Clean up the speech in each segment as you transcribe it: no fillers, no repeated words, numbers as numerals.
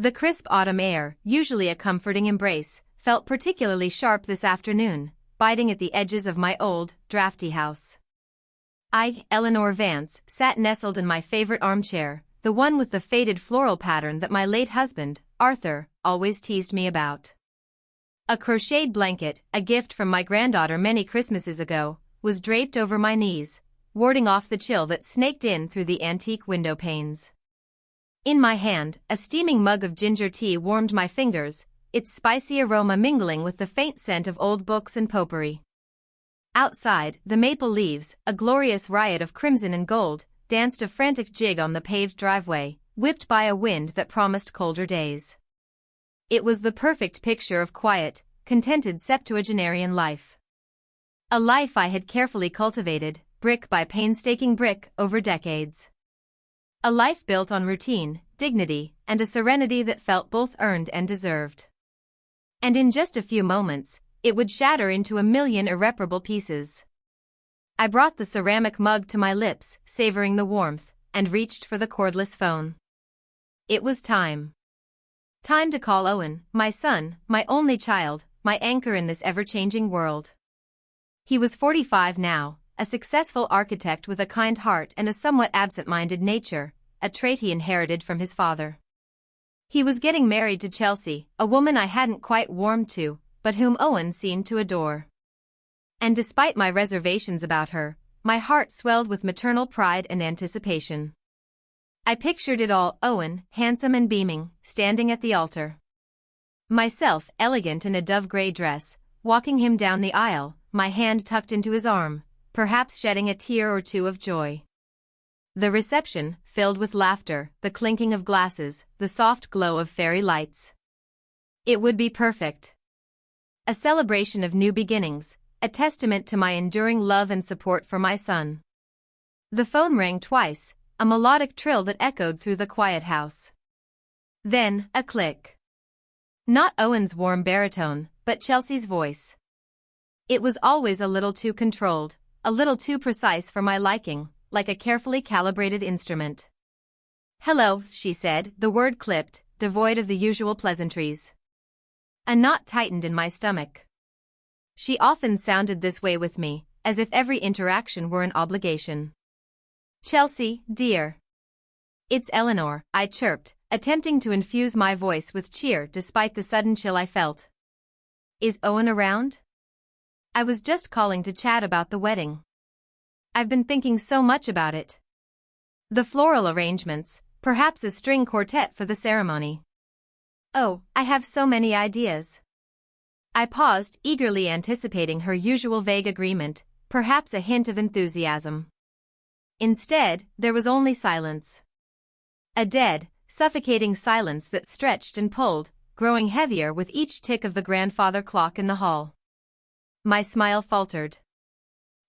The crisp autumn air, usually a comforting embrace, felt particularly sharp this afternoon, biting at the edges of my old, drafty house. I, Eleanor Vance, sat nestled in my favorite armchair, the one with the faded floral pattern that my late husband, Arthur, always teased me about. A crocheted blanket, a gift from my granddaughter many Christmases ago, was draped over my knees, warding off the chill that snaked in through the antique window panes. In my hand, a steaming mug of ginger tea warmed my fingers, its spicy aroma mingling with the faint scent of old books and potpourri. Outside, the maple leaves, a glorious riot of crimson and gold, danced a frantic jig on the paved driveway, whipped by a wind that promised colder days. It was the perfect picture of quiet, contented septuagenarian life. A life I had carefully cultivated, brick by painstaking brick, over decades. A life built on routine, dignity, and a serenity that felt both earned and deserved. And in just a few moments, it would shatter into a million irreparable pieces. I brought the ceramic mug to my lips, savoring the warmth, and reached for the cordless phone. It was time. Time to call Owen, my son, my only child, my anchor in this ever-changing world. He was 45 now, a successful architect with a kind heart and a somewhat absent-minded nature, a trait he inherited from his father. He was getting married to Chelsea, a woman I hadn't quite warmed to, but whom Owen seemed to adore. And despite my reservations about her, my heart swelled with maternal pride and anticipation. I pictured it all: Owen, handsome and beaming, standing at the altar. Myself, elegant in a dove-gray dress, walking him down the aisle, my hand tucked into his arm, perhaps shedding a tear or two of joy. The reception, filled with laughter, the clinking of glasses, the soft glow of fairy lights. It would be perfect. A celebration of new beginnings, a testament to my enduring love and support for my son. The phone rang twice, a melodic trill that echoed through the quiet house. Then, a click. Not Owen's warm baritone, but Chelsea's voice. It was always a little too controlled, a little too precise for my liking, like a carefully calibrated instrument. "Hello," she said, the word clipped, devoid of the usual pleasantries. A knot tightened in my stomach. She often sounded this way with me, as if every interaction were an obligation. "Chelsea, dear." "It's Eleanor," I chirped, attempting to infuse my voice with cheer despite the sudden chill I felt. "Is Owen around?" "I was just calling to chat about the wedding. I've been thinking so much about it. The floral arrangements, perhaps a string quartet for the ceremony. Oh, I have so many ideas." I paused, eagerly anticipating her usual vague agreement, perhaps a hint of enthusiasm. Instead, there was only silence. A dead, suffocating silence that stretched and pulled, growing heavier with each tick of the grandfather clock in the hall. My smile faltered.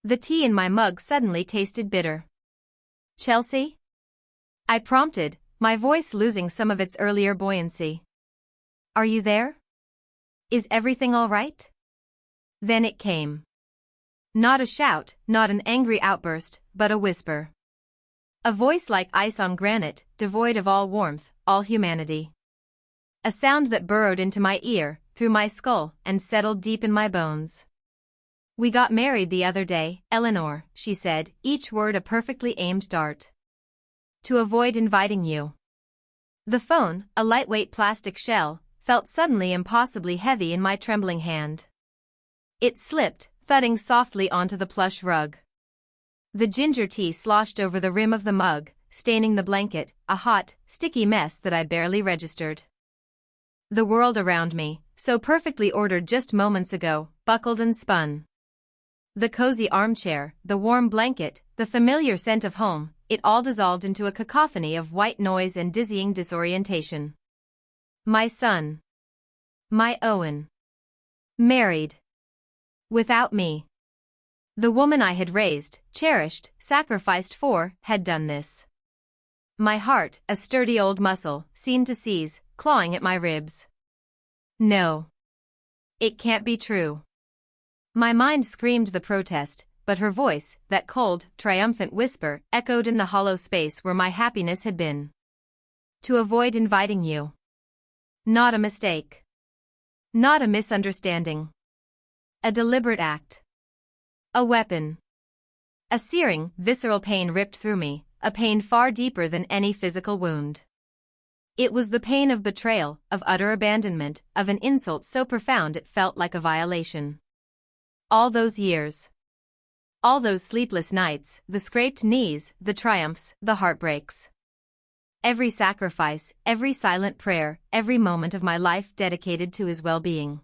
The tea in my mug suddenly tasted bitter. "Chelsea?" I prompted, my voice losing some of its earlier buoyancy. "Are you there? Is everything all right?" Then it came. Not a shout, not an angry outburst, but a whisper. A voice like ice on granite, devoid of all warmth, all humanity. A sound that burrowed into my ear, through my skull, and settled deep in my bones. "We got married the other day, Eleanor," she said, each word a perfectly aimed dart. "To avoid inviting you." The phone, a lightweight plastic shell, felt suddenly impossibly heavy in my trembling hand. It slipped, thudding softly onto the plush rug. The ginger tea sloshed over the rim of the mug, staining the blanket, a hot, sticky mess that I barely registered. The world around me, so perfectly ordered just moments ago, buckled and spun. The cozy armchair, the warm blanket, the familiar scent of home, it all dissolved into a cacophony of white noise and dizzying disorientation. My son. My Owen. Married. Without me. The woman I had raised, cherished, sacrificed for, had done this. My heart, a sturdy old muscle, seemed to seize, clawing at my ribs. No. It can't be true. My mind screamed the protest, but her voice, that cold, triumphant whisper, echoed in the hollow space where my happiness had been. "To avoid inviting you." Not a mistake. Not a misunderstanding. A deliberate act. A weapon. A searing, visceral pain ripped through me, a pain far deeper than any physical wound. It was the pain of betrayal, of utter abandonment, of an insult so profound it felt like a violation. All those years. All those sleepless nights, the scraped knees, the triumphs, the heartbreaks. Every sacrifice, every silent prayer, every moment of my life dedicated to his well-being.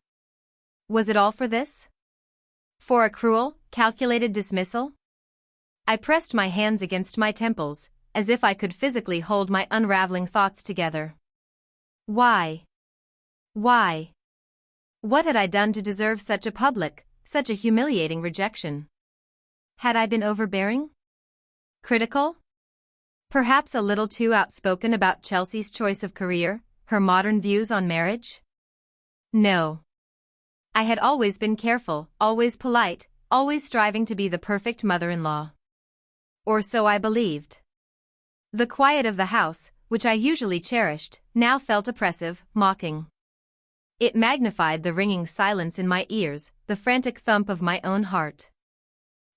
Was it all for this? For a cruel, calculated dismissal? I pressed my hands against my temples, as if I could physically hold my unraveling thoughts together. Why? Why? What had I done to deserve such a public, such a humiliating rejection? Had I been overbearing? Critical? Perhaps a little too outspoken about Chelsea's choice of career, her modern views on marriage? No. I had always been careful, always polite, always striving to be the perfect mother-in-law. Or so I believed. The quiet of the house, which I usually cherished, now felt oppressive, mocking. It magnified the ringing silence in my ears, the frantic thump of my own heart.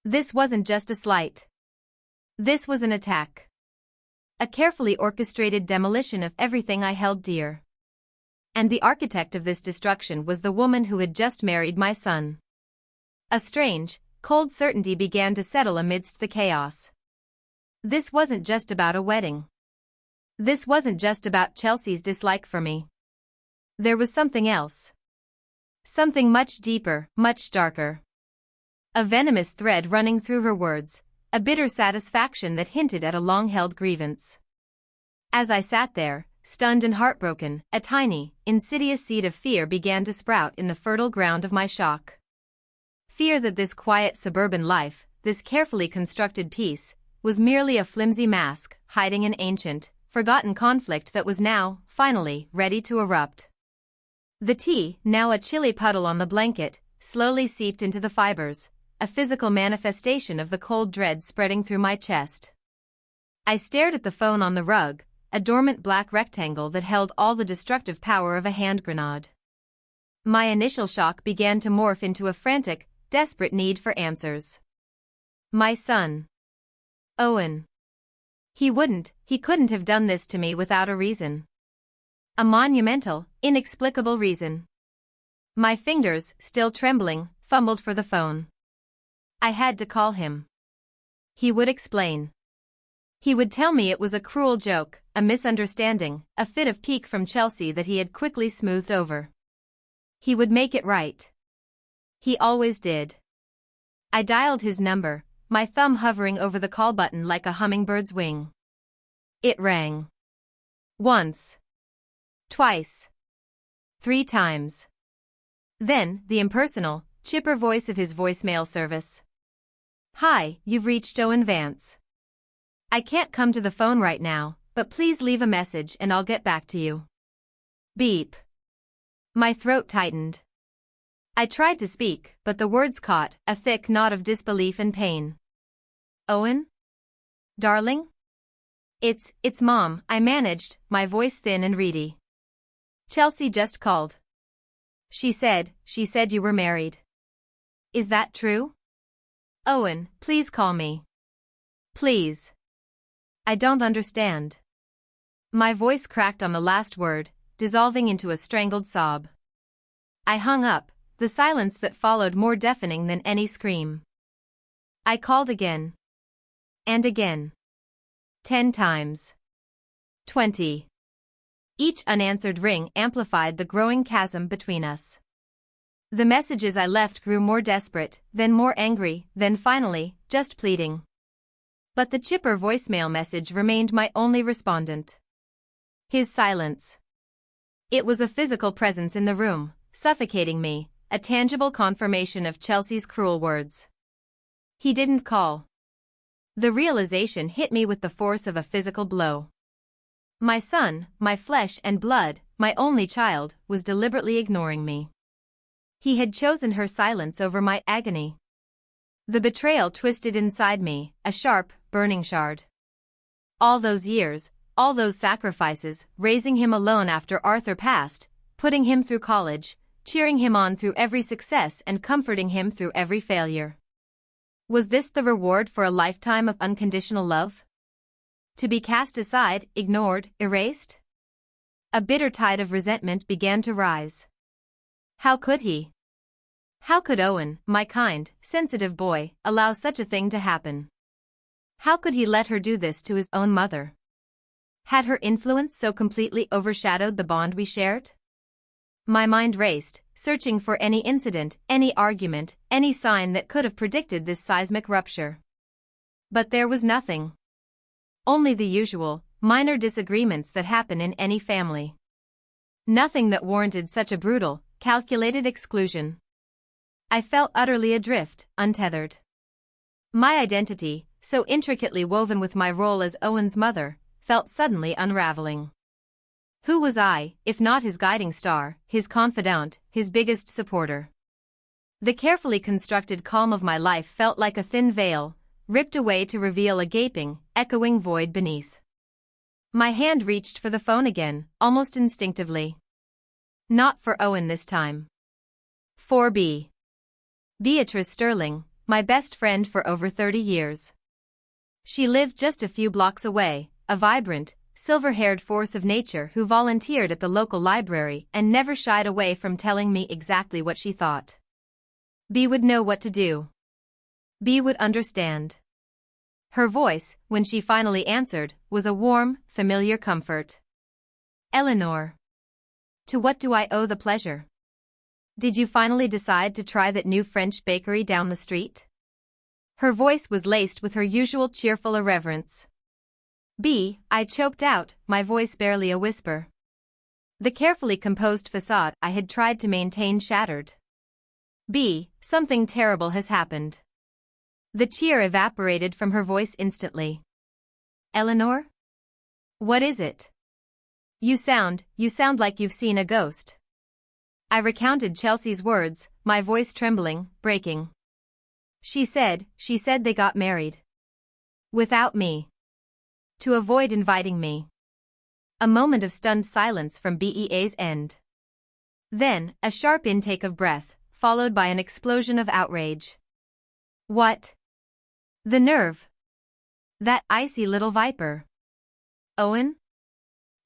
This wasn't just a slight. This was an attack. A carefully orchestrated demolition of everything I held dear. And the architect of this destruction was the woman who had just married my son. A strange, cold certainty began to settle amidst the chaos. This wasn't just about a wedding. This wasn't just about Chelsea's dislike for me. There was something else. Something much deeper, much darker. A venomous thread running through her words, a bitter satisfaction that hinted at a long-held grievance. As I sat there, stunned and heartbroken, a tiny, insidious seed of fear began to sprout in the fertile ground of my shock. Fear that this quiet suburban life, this carefully constructed peace, was merely a flimsy mask, hiding an ancient, forgotten conflict that was now, finally, ready to erupt. The tea, now a chilly puddle on the blanket, slowly seeped into the fibers, a physical manifestation of the cold dread spreading through my chest. I stared at the phone on the rug, a dormant black rectangle that held all the destructive power of a hand grenade. My initial shock began to morph into a frantic, desperate need for answers. My son. Owen. He couldn't have done this to me without a reason. A monumental, inexplicable reason. My fingers, still trembling, fumbled for the phone. I had to call him. He would explain. He would tell me it was a cruel joke, a misunderstanding, a fit of pique from Chelsea that he had quickly smoothed over. He would make it right. He always did. I dialed his number, my thumb hovering over the call button like a hummingbird's wing. It rang. Once. Twice. 3 times. Then, the impersonal, chipper voice of his voicemail service. Hi, you've reached Owen Vance. I can't come to the phone right now, but please leave a message and I'll get back to you. Beep. My throat tightened. I tried to speak, but the words caught, a thick knot of disbelief and pain. Owen? Darling? It's Mom, I managed, my voice thin and reedy. Chelsea just called. She said you were married. Is that true? Owen, please call me. Please. I don't understand. My voice cracked on the last word, dissolving into a strangled sob. I hung up, the silence that followed more deafening than any scream. I called again. And again. 10 times. 20. Each unanswered ring amplified the growing chasm between us. The messages I left grew more desperate, then more angry, then finally, just pleading. But the chipper voicemail message remained my only respondent. His silence. It was a physical presence in the room, suffocating me, a tangible confirmation of Chelsea's cruel words. He didn't call. The realization hit me with the force of a physical blow. My son, my flesh and blood, my only child, was deliberately ignoring me. He had chosen her silence over my agony. The betrayal twisted inside me, a sharp, burning shard. All those years, all those sacrifices, raising him alone after Arthur passed, putting him through college, cheering him on through every success and comforting him through every failure. Was this the reward for a lifetime of unconditional love? To be cast aside, ignored, erased? A bitter tide of resentment began to rise. How could he? How could Owen, my kind, sensitive boy, allow such a thing to happen? How could he let her do this to his own mother? Had her influence so completely overshadowed the bond we shared? My mind raced, searching for any incident, any argument, any sign that could have predicted this seismic rupture. But there was nothing. Only the usual, minor disagreements that happen in any family. Nothing that warranted such a brutal, calculated exclusion. I felt utterly adrift, untethered. My identity, so intricately woven with my role as Owen's mother, felt suddenly unraveling. Who was I, if not his guiding star, his confidant, his biggest supporter? The carefully constructed calm of my life felt like a thin veil, ripped away to reveal a gaping, echoing void beneath. My hand reached for the phone again, almost instinctively. Not for Owen this time. For Beatrice Sterling, my best friend for over 30 years. She lived just a few blocks away, a vibrant, silver-haired force of nature who volunteered at the local library and never shied away from telling me exactly what she thought. Bea would know what to do. Bea would understand. Her voice, when she finally answered, was a warm, familiar comfort. Eleanor. To what do I owe the pleasure? Did you finally decide to try that new French bakery down the street? Her voice was laced with her usual cheerful irreverence. Bea, I choked out, my voice barely a whisper. The carefully composed facade I had tried to maintain shattered. Bea, something terrible has happened. The cheer evaporated from her voice instantly. Eleanor? What is it? You sound like you've seen a ghost. I recounted Chelsea's words, my voice trembling, breaking. She said they got married. Without me. To avoid inviting me. A moment of stunned silence from Bea's end. Then, a sharp intake of breath, followed by an explosion of outrage. What? The nerve. That icy little viper. Owen?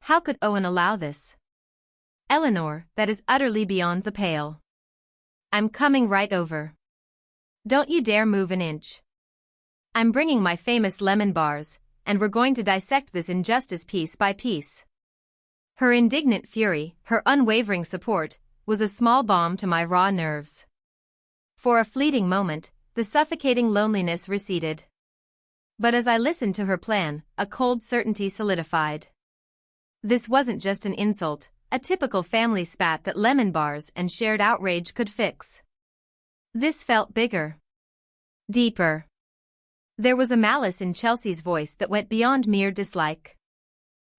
How could Owen allow this? Eleanor, that is utterly beyond the pale. I'm coming right over. Don't you dare move an inch. I'm bringing my famous lemon bars, and we're going to dissect this injustice piece by piece. Her indignant fury, her unwavering support, was a small balm to my raw nerves. For a fleeting moment, the suffocating loneliness receded. But as I listened to her plan, a cold certainty solidified. This wasn't just an insult, a typical family spat that lemon bars and shared outrage could fix. This felt bigger. Deeper. There was a malice in Chelsea's voice that went beyond mere dislike.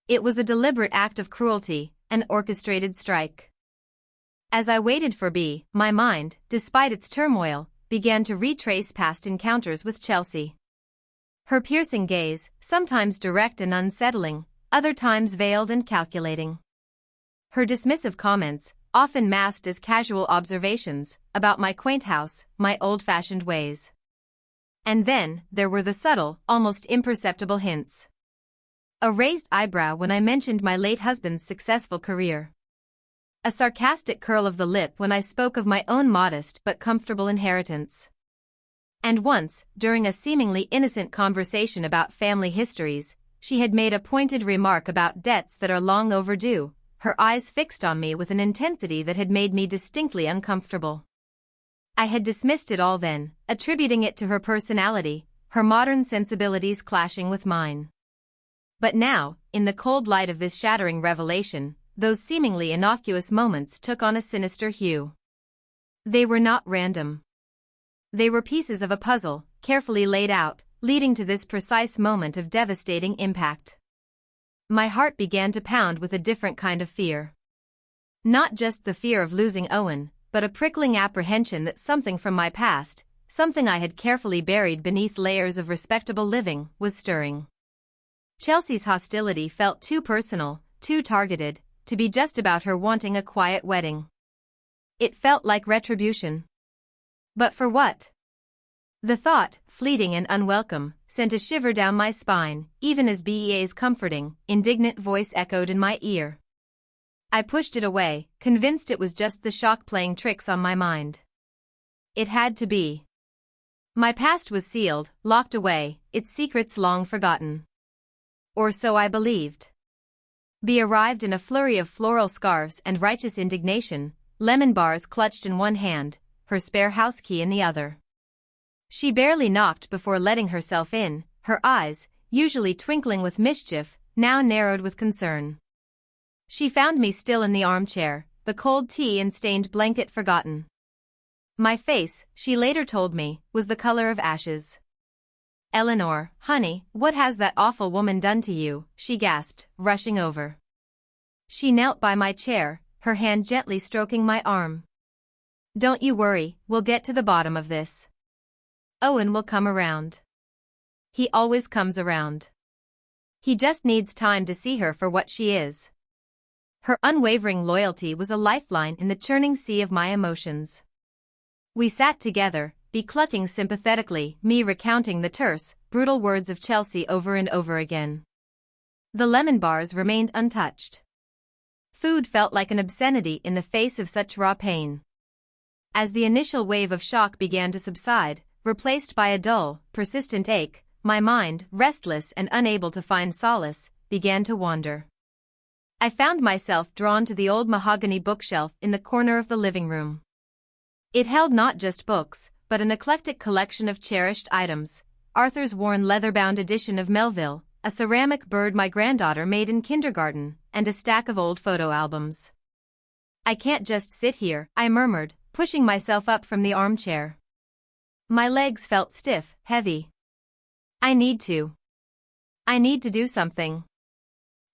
It was a deliberate act of cruelty, an orchestrated strike. As I waited for Bea, my mind, despite its turmoil, began to retrace past encounters with Chelsea. Her piercing gaze, sometimes direct and unsettling, other times veiled and calculating. Her dismissive comments, often masked as casual observations, about my quaint house, my old-fashioned ways. And then, there were the subtle, almost imperceptible hints. A raised eyebrow when I mentioned my late husband's successful career. A sarcastic curl of the lip when I spoke of my own modest but comfortable inheritance. And once, during a seemingly innocent conversation about family histories, she had made a pointed remark about debts that are long overdue, her eyes fixed on me with an intensity that had made me distinctly uncomfortable. I had dismissed it all then, attributing it to her personality, her modern sensibilities clashing with mine. But now, in the cold light of this shattering revelation, those seemingly innocuous moments took on a sinister hue. They were not random. They were pieces of a puzzle, carefully laid out, leading to this precise moment of devastating impact. My heart began to pound with a different kind of fear. Not just the fear of losing Owen, but a prickling apprehension that something from my past, something I had carefully buried beneath layers of respectable living, was stirring. Chelsea's hostility felt too personal, too targeted, to be just about her wanting a quiet wedding. It felt like retribution. But for what? The thought, fleeting and unwelcome, sent a shiver down my spine, even as Bea's comforting, indignant voice echoed in my ear. I pushed it away, convinced it was just the shock playing tricks on my mind. It had to be. My past was sealed, locked away, its secrets long forgotten. Or so I believed. Bea arrived in a flurry of floral scarves and righteous indignation, lemon bars clutched in one hand, her spare house key in the other. She barely knocked before letting herself in, her eyes, usually twinkling with mischief, now narrowed with concern. She found me still in the armchair, the cold tea and stained blanket forgotten. My face, she later told me, was the color of ashes. "Eleanor, honey, what has that awful woman done to you?" she gasped, rushing over. She knelt by my chair, her hand gently stroking my arm. "Don't you worry, we'll get to the bottom of this. Owen will come around. He always comes around. He just needs time to see her for what she is." Her unwavering loyalty was a lifeline in the churning sea of my emotions. We sat together, Bea clucking sympathetically, me recounting the terse, brutal words of Chelsea over and over again. The lemon bars remained untouched. Food felt like an obscenity in the face of such raw pain. As the initial wave of shock began to subside, replaced by a dull, persistent ache, my mind, restless and unable to find solace, began to wander. I found myself drawn to the old mahogany bookshelf in the corner of the living room. It held not just books, but an eclectic collection of cherished items: Arthur's worn leather-bound edition of Melville, a ceramic bird my granddaughter made in kindergarten, and a stack of old photo albums. "I can't just sit here," I murmured, pushing myself up from the armchair. My legs felt stiff, heavy. I need to do something.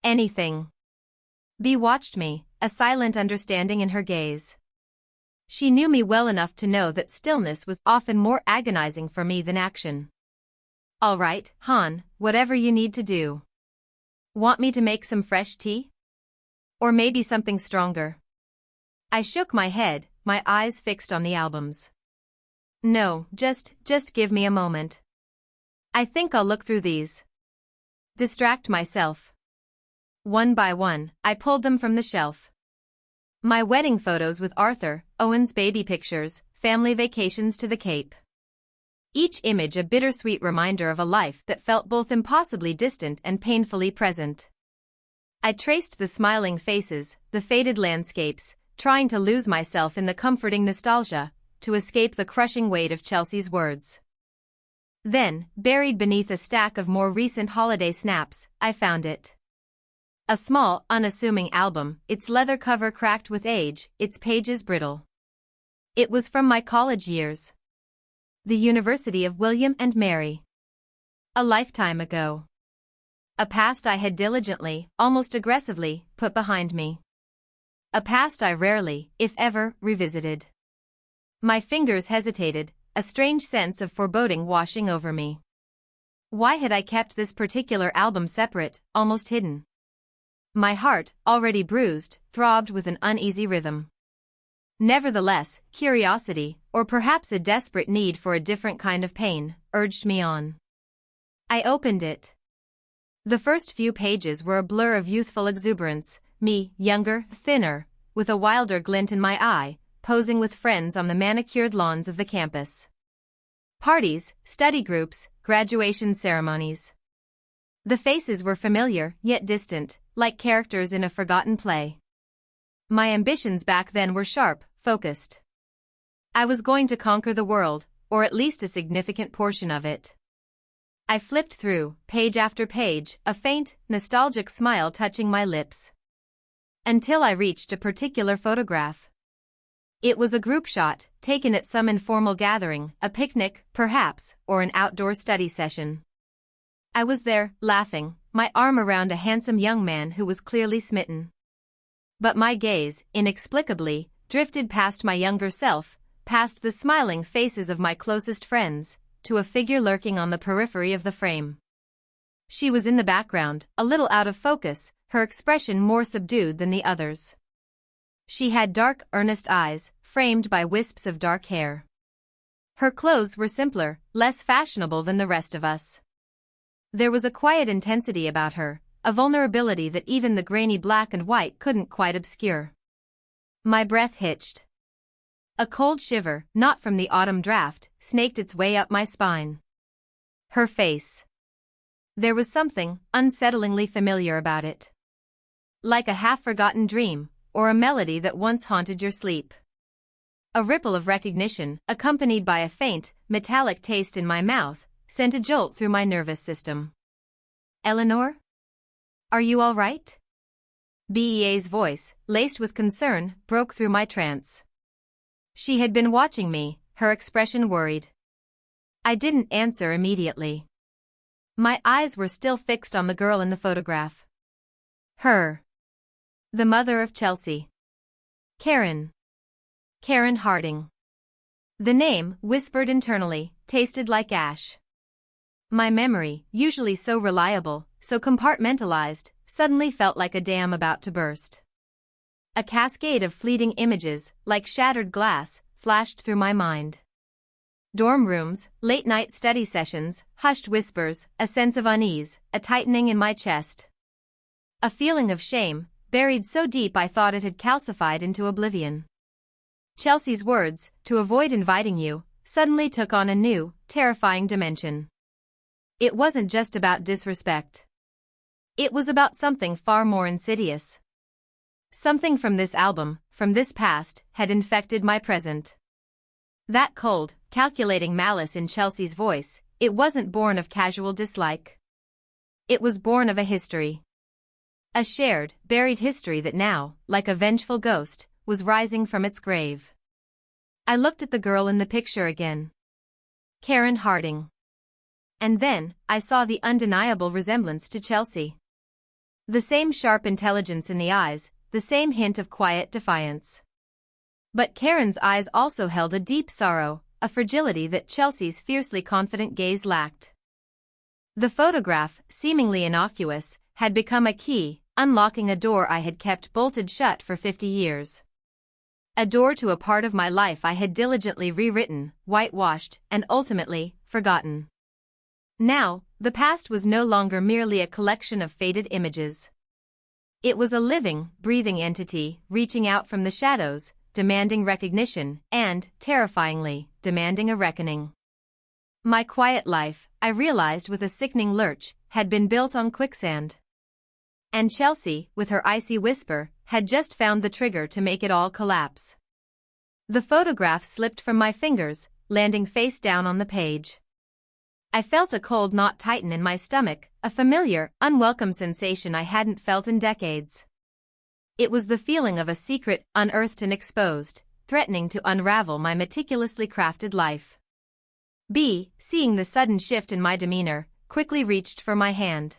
Anything." Bea watched me, a silent understanding in her gaze. She knew me well enough to know that stillness was often more agonizing for me than action. "All right, hon, whatever you need to do. Want me to make some fresh tea? Or maybe something stronger?" I shook my head, my eyes fixed on the albums. "No, just give me a moment. I think I'll look through these. Distract myself." One by one, I pulled them from the shelf. My wedding photos with Arthur, Owen's baby pictures, family vacations to the Cape. Each image a bittersweet reminder of a life that felt both impossibly distant and painfully present. I traced the smiling faces, the faded landscapes, trying to lose myself in the comforting nostalgia, to escape the crushing weight of Chelsea's words. Then, buried beneath a stack of more recent holiday snaps, I found it. A small, unassuming album, its leather cover cracked with age, its pages brittle. It was from my college years. The University of William and Mary. A lifetime ago. A past I had diligently, almost aggressively, put behind me. A past I rarely, if ever, revisited. My fingers hesitated, a strange sense of foreboding washing over me. Why had I kept this particular album separate, almost hidden? My heart, already bruised, throbbed with an uneasy rhythm. Nevertheless, curiosity, or perhaps a desperate need for a different kind of pain, urged me on. I opened it. The first few pages were a blur of youthful exuberance, me, younger, thinner, with a wilder glint in my eye, posing with friends on the manicured lawns of the campus. Parties, study groups, graduation ceremonies. The faces were familiar, yet distant, like characters in a forgotten play. My ambitions back then were sharp, focused. I was going to conquer the world, or at least a significant portion of it. I flipped through, page after page, a faint, nostalgic smile touching my lips. Until I reached a particular photograph. It was a group shot, taken at some informal gathering, a picnic, perhaps, or an outdoor study session. I was there, laughing, my arm around a handsome young man who was clearly smitten. But my gaze, inexplicably, drifted past my younger self, past the smiling faces of my closest friends, to a figure lurking on the periphery of the frame. She was in the background, a little out of focus, her expression more subdued than the others. She had dark, earnest eyes, framed by wisps of dark hair. Her clothes were simpler, less fashionable than the rest of us. There was a quiet intensity about her, a vulnerability that even the grainy black and white couldn't quite obscure. My breath hitched. A cold shiver, not from the autumn draft, snaked its way up my spine. Her face. There was something unsettlingly familiar about it. Like a half-forgotten dream, or a melody that once haunted your sleep. A ripple of recognition, accompanied by a faint, metallic taste in my mouth, sent a jolt through my nervous system. "Eleanor? Are you all right?" Bea's voice, laced with concern, broke through my trance. She had been watching me, her expression worried. I didn't answer immediately. My eyes were still fixed on the girl in the photograph. Her. The mother of Chelsea. Karen. Karen Harding. The name, whispered internally, tasted like ash. My memory, usually so reliable, so compartmentalized, suddenly felt like a dam about to burst. A cascade of fleeting images, like shattered glass, flashed through my mind. Dorm rooms, late-night study sessions, hushed whispers, a sense of unease, a tightening in my chest. A feeling of shame, buried so deep I thought it had calcified into oblivion. Chelsea's words, "to avoid inviting you," suddenly took on a new, terrifying dimension. It wasn't just about disrespect. It was about something far more insidious. Something from this album, from this past, had infected my present. That cold, calculating malice in Chelsea's voice, it wasn't born of casual dislike. It was born of a history. A shared, buried history that now, like a vengeful ghost, was rising from its grave. I looked at the girl in the picture again. Karen Harding. And then, I saw the undeniable resemblance to Chelsea. The same sharp intelligence in the eyes, the same hint of quiet defiance. But Karen's eyes also held a deep sorrow, a fragility that Chelsea's fiercely confident gaze lacked. The photograph, seemingly innocuous, had become a key, unlocking a door I had kept bolted shut for 50 years. A door to a part of my life I had diligently rewritten, whitewashed, and ultimately, forgotten. Now, the past was no longer merely a collection of faded images. It was a living, breathing entity, reaching out from the shadows, demanding recognition, and, terrifyingly, demanding a reckoning. My quiet life, I realized with a sickening lurch, had been built on quicksand. And Chelsea, with her icy whisper, had just found the trigger to make it all collapse. The photograph slipped from my fingers, landing face down on the page. I felt a cold knot tighten in my stomach, a familiar, unwelcome sensation I hadn't felt in decades. It was the feeling of a secret, unearthed and exposed, threatening to unravel my meticulously crafted life. B, seeing the sudden shift in my demeanor, quickly reached for my hand.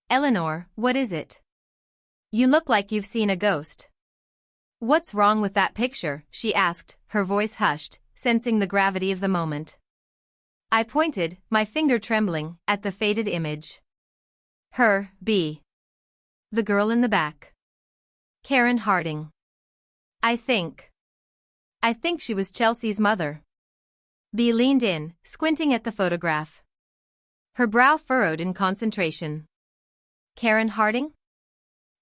"Eleanor, what is it? You look like you've seen a ghost." "What's wrong with that picture?" she asked, her voice hushed, sensing the gravity of the moment. I pointed, my finger trembling, at the faded image. Her, B. The girl in the back. Karen Harding. I think she was Chelsea's mother. B leaned in, squinting at the photograph. Her brow furrowed in concentration. Karen Harding?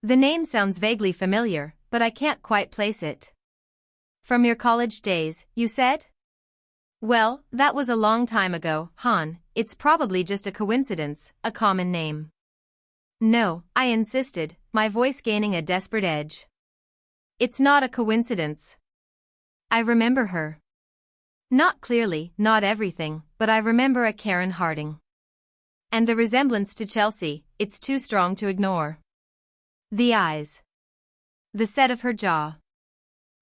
The name sounds vaguely familiar, but I can't quite place it. From your college days, you said? Well, that was a long time ago, Han. It's probably just a coincidence, a common name. No, I insisted, my voice gaining a desperate edge. It's not a coincidence. I remember her. Not clearly, not everything, but I remember a Karen Harding. And the resemblance to Chelsea, it's too strong to ignore. The eyes. The set of her jaw.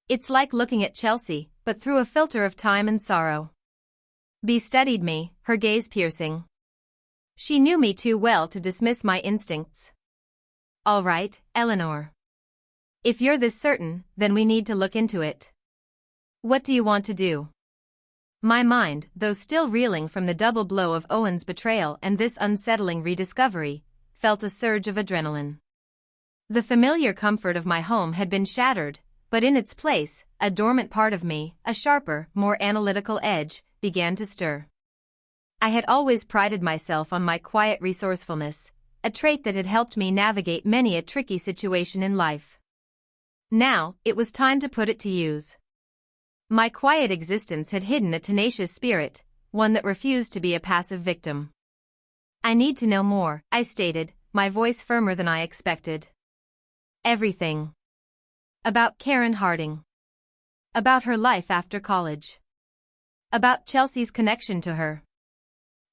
It's like looking at Chelsea, but through a filter of time and sorrow. B studied me, her gaze piercing. She knew me too well to dismiss my instincts. All right, Eleanor. If you're this certain, then we need to look into it. What do you want to do? My mind, though still reeling from the double blow of Owen's betrayal and this unsettling rediscovery, felt a surge of adrenaline. The familiar comfort of my home had been shattered, but in its place, a dormant part of me, a sharper, more analytical edge, began to stir. I had always prided myself on my quiet resourcefulness, a trait that had helped me navigate many a tricky situation in life. Now, it was time to put it to use. My quiet existence had hidden a tenacious spirit, one that refused to be a passive victim. "I need to know more," I stated, my voice firmer than I expected. Everything. About Karen Harding. About her life after college. About Chelsea's connection to her.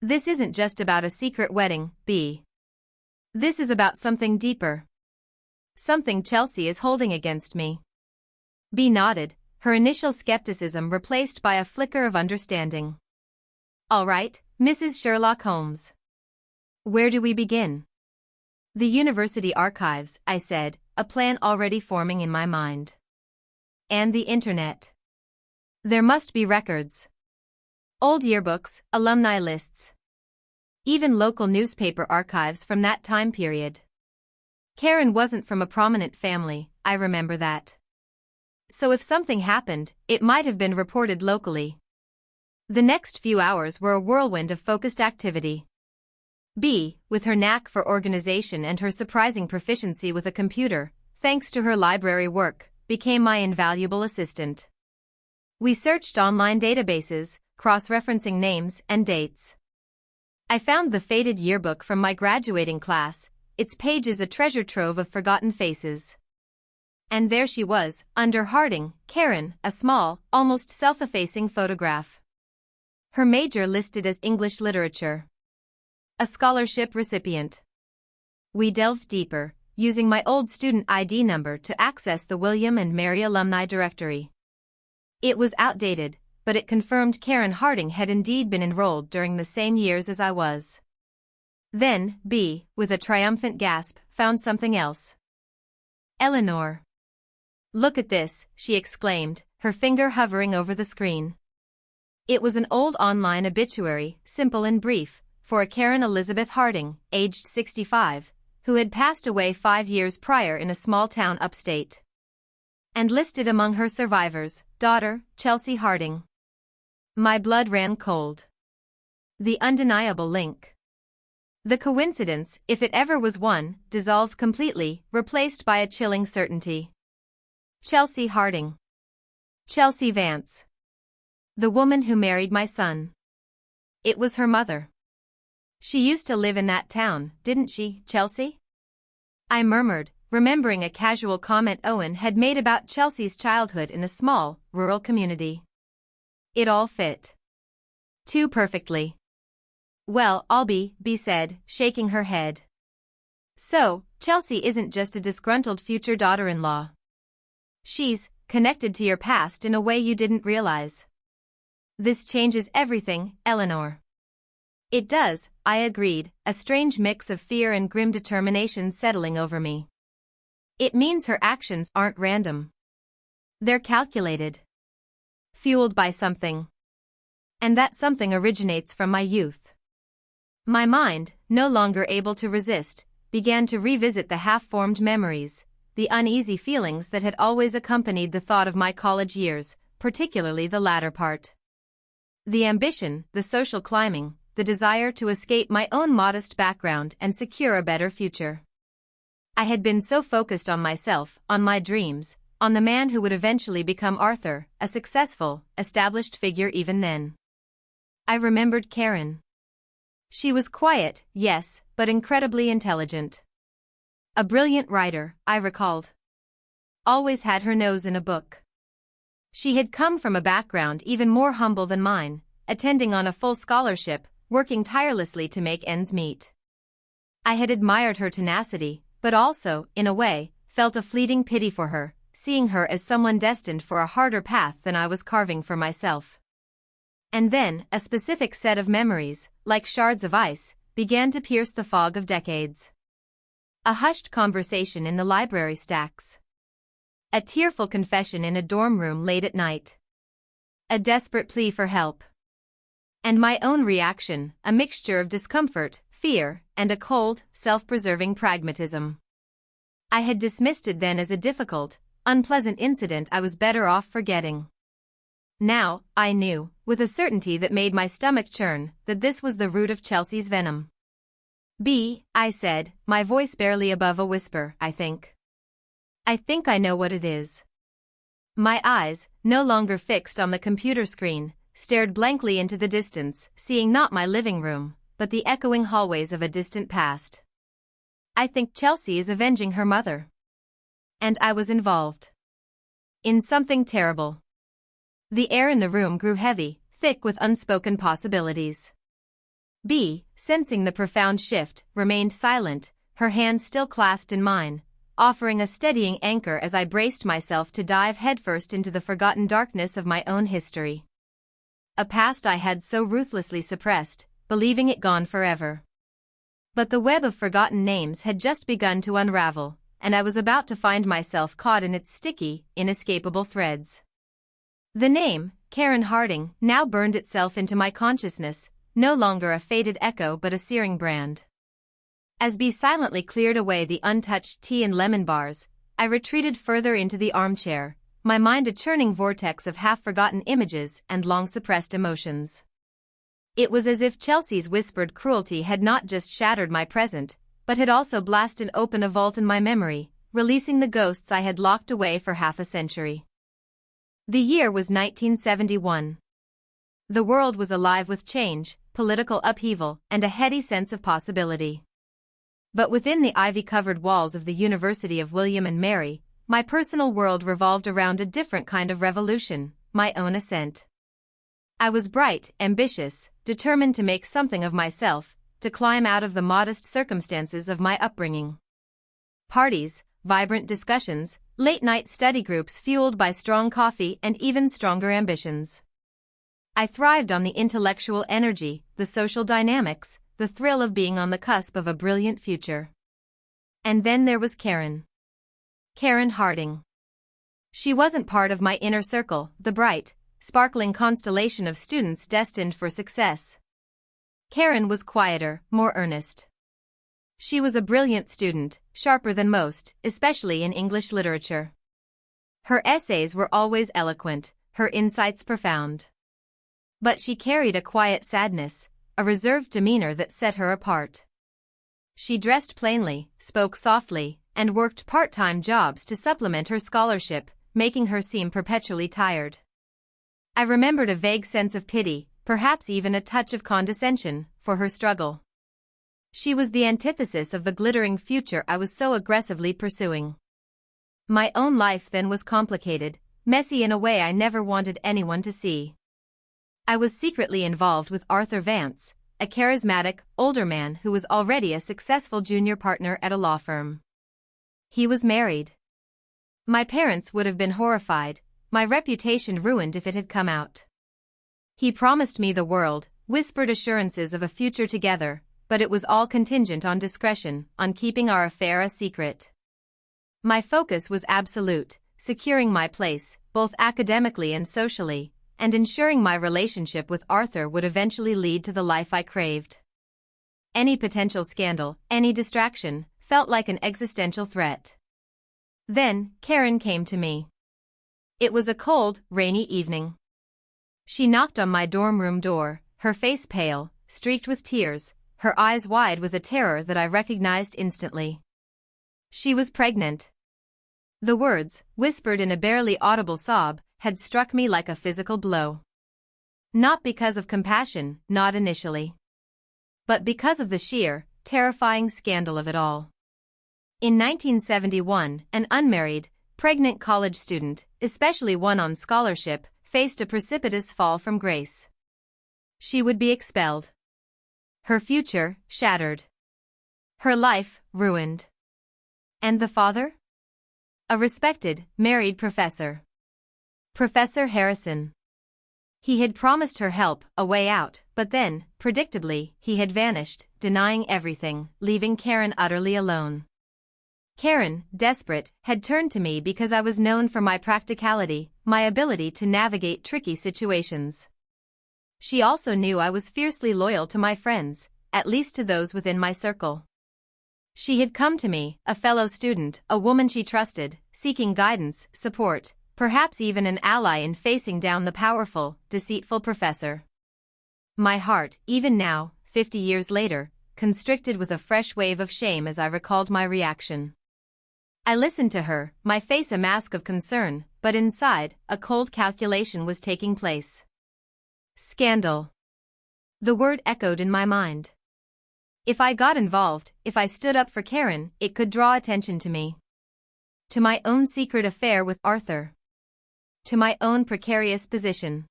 This isn't just about a secret wedding, B. This is about something deeper. Something Chelsea is holding against me. B nodded, her initial skepticism replaced by a flicker of understanding. "All right, Mrs. Sherlock Holmes. Where do we begin?" "The university archives," I said, a plan already forming in my mind. "And the internet. There must be records. Old yearbooks, alumni lists. Even local newspaper archives from that time period. Karen wasn't from a prominent family, I remember that. So if something happened, it might have been reported locally." The next few hours were a whirlwind of focused activity. B, with her knack for organization and her surprising proficiency with a computer, thanks to her library work, became my invaluable assistant. We searched online databases, cross-referencing names and dates. I found the faded yearbook from my graduating class, its pages a treasure trove of forgotten faces. And there she was, under Harding, Karen, a small, almost self-effacing photograph. Her major listed as English literature. A scholarship recipient. We delved deeper, using my old student ID number to access the William and Mary Alumni Directory. It was outdated, but it confirmed Karen Harding had indeed been enrolled during the same years as I was. Then, B, with a triumphant gasp, found something else. "Eleanor. Look at this," she exclaimed, her finger hovering over the screen. It was an old online obituary, simple and brief, for a Karen Elizabeth Harding, aged 65, who had passed away 5 years prior in a small town upstate. And listed among her survivors, daughter, Chelsea Harding. My blood ran cold. The undeniable link. The coincidence, if it ever was one, dissolved completely, replaced by a chilling certainty. Chelsea Harding. Chelsea Vance. The woman who married my son. It was her mother. "She used to live in that town, didn't she, Chelsea?" I murmured, remembering a casual comment Owen had made about Chelsea's childhood in a small, rural community. It all fit. Too perfectly. "Well, B said, shaking her head. "So, Chelsea isn't just a disgruntled future daughter-in-law. She's connected to your past in a way you didn't realize." "This changes everything, Eleanor." "It does," I agreed, a strange mix of fear and grim determination settling over me. "It means her actions aren't random. They're calculated. Fueled by something. And that something originates from my youth." My mind, no longer able to resist, began to revisit the half-formed memories, the uneasy feelings that had always accompanied the thought of my college years, particularly the latter part. The ambition, the social climbing, the desire to escape my own modest background and secure a better future. I had been so focused on myself, on my dreams, on the man who would eventually become Arthur, a successful, established figure even then. I remembered Karen. She was quiet, yes, but incredibly intelligent. A brilliant writer, I recalled. Always had her nose in a book. She had come from a background even more humble than mine, attending on a full scholarship, working tirelessly to make ends meet. I had admired her tenacity, but also, in a way, felt a fleeting pity for her, seeing her as someone destined for a harder path than I was carving for myself. And then, a specific set of memories, like shards of ice, began to pierce the fog of decades. A hushed conversation in the library stacks. A tearful confession in a dorm room late at night. A desperate plea for help. And my own reaction, a mixture of discomfort, fear, and a cold, self-preserving pragmatism. I had dismissed it then as a difficult, unpleasant incident I was better off forgetting. Now, I knew, with a certainty that made my stomach churn, that this was the root of Chelsea's venom. "B," I said, my voice barely above a whisper, I think I know what it is." My eyes, no longer fixed on the computer screen, stared blankly into the distance, seeing not my living room, but the echoing hallways of a distant past. "I think Chelsea is avenging her mother." And I was involved in something terrible. The air in the room grew heavy, thick with unspoken possibilities. B, sensing the profound shift, remained silent, her hand still clasped in mine, offering a steadying anchor as I braced myself to dive headfirst into the forgotten darkness of my own history. A past I had so ruthlessly suppressed, believing it gone forever. But the web of forgotten names had just begun to unravel, and I was about to find myself caught in its sticky, inescapable threads. The name, Karen Harding, now burned itself into my consciousness, no longer a faded echo but a searing brand. As B silently cleared away the untouched tea and lemon bars, I retreated further into the armchair, my mind a churning vortex of half-forgotten images and long-suppressed emotions. It was as if Chelsea's whispered cruelty had not just shattered my present, but had also blasted open a vault in my memory, releasing the ghosts I had locked away for half a century. The year was 1971. The world was alive with change, political upheaval, and a heady sense of possibility. But within the ivy-covered walls of the University of William and Mary, my personal world revolved around a different kind of revolution, my own ascent. I was bright, ambitious, determined to make something of myself, to climb out of the modest circumstances of my upbringing. Parties, vibrant discussions, late-night study groups fueled by strong coffee and even stronger ambitions. I thrived on the intellectual energy, the social dynamics, the thrill of being on the cusp of a brilliant future. And then there was Karen. Karen Harding. She wasn't part of my inner circle, the bright, sparkling constellation of students destined for success. Karen was quieter, more earnest. She was a brilliant student, sharper than most, especially in English literature. Her essays were always eloquent, her insights profound. But she carried a quiet sadness, a reserved demeanor that set her apart. She dressed plainly, spoke softly, and worked part-time jobs to supplement her scholarship, making her seem perpetually tired. I remembered a vague sense of pity, perhaps even a touch of condescension, for her struggle. She was the antithesis of the glittering future I was so aggressively pursuing. My own life then was complicated, messy in a way I never wanted anyone to see. I was secretly involved with Arthur Vance, a charismatic, older man who was already a successful junior partner at a law firm. He was married. My parents would have been horrified, my reputation ruined if it had come out. He promised me the world, whispered assurances of a future together, but it was all contingent on discretion, on keeping our affair a secret. My focus was absolute, securing my place, both academically and socially, and ensuring my relationship with Arthur would eventually lead to the life I craved. Any potential scandal, any distraction, felt like an existential threat. Then, Karen came to me. It was a cold, rainy evening. She knocked on my dorm room door, her face pale, streaked with tears, her eyes wide with a terror that I recognized instantly. She was pregnant. The words, whispered in a barely audible sob, had struck me like a physical blow. Not because of compassion, not initially. But because of the sheer, terrifying scandal of it all. In 1971, an unmarried, pregnant college student, especially one on scholarship, faced a precipitous fall from grace. She would be expelled. Her future, shattered. Her life, ruined. And the father? A respected, married professor. Professor Harrison. He had promised her help, a way out, but then, predictably, he had vanished, denying everything, leaving Karen utterly alone. Karen, desperate, had turned to me because I was known for my practicality, my ability to navigate tricky situations. She also knew I was fiercely loyal to my friends, at least to those within my circle. She had come to me, a fellow student, a woman she trusted, seeking guidance, support, perhaps even an ally in facing down the powerful, deceitful professor. My heart, even now, 50 years later, constricted with a fresh wave of shame as I recalled my reaction. I listened to her, my face a mask of concern, but inside, a cold calculation was taking place. Scandal. The word echoed in my mind. If I got involved, if I stood up for Karen, it could draw attention to me. To my own secret affair with Arthur. To my own precarious position.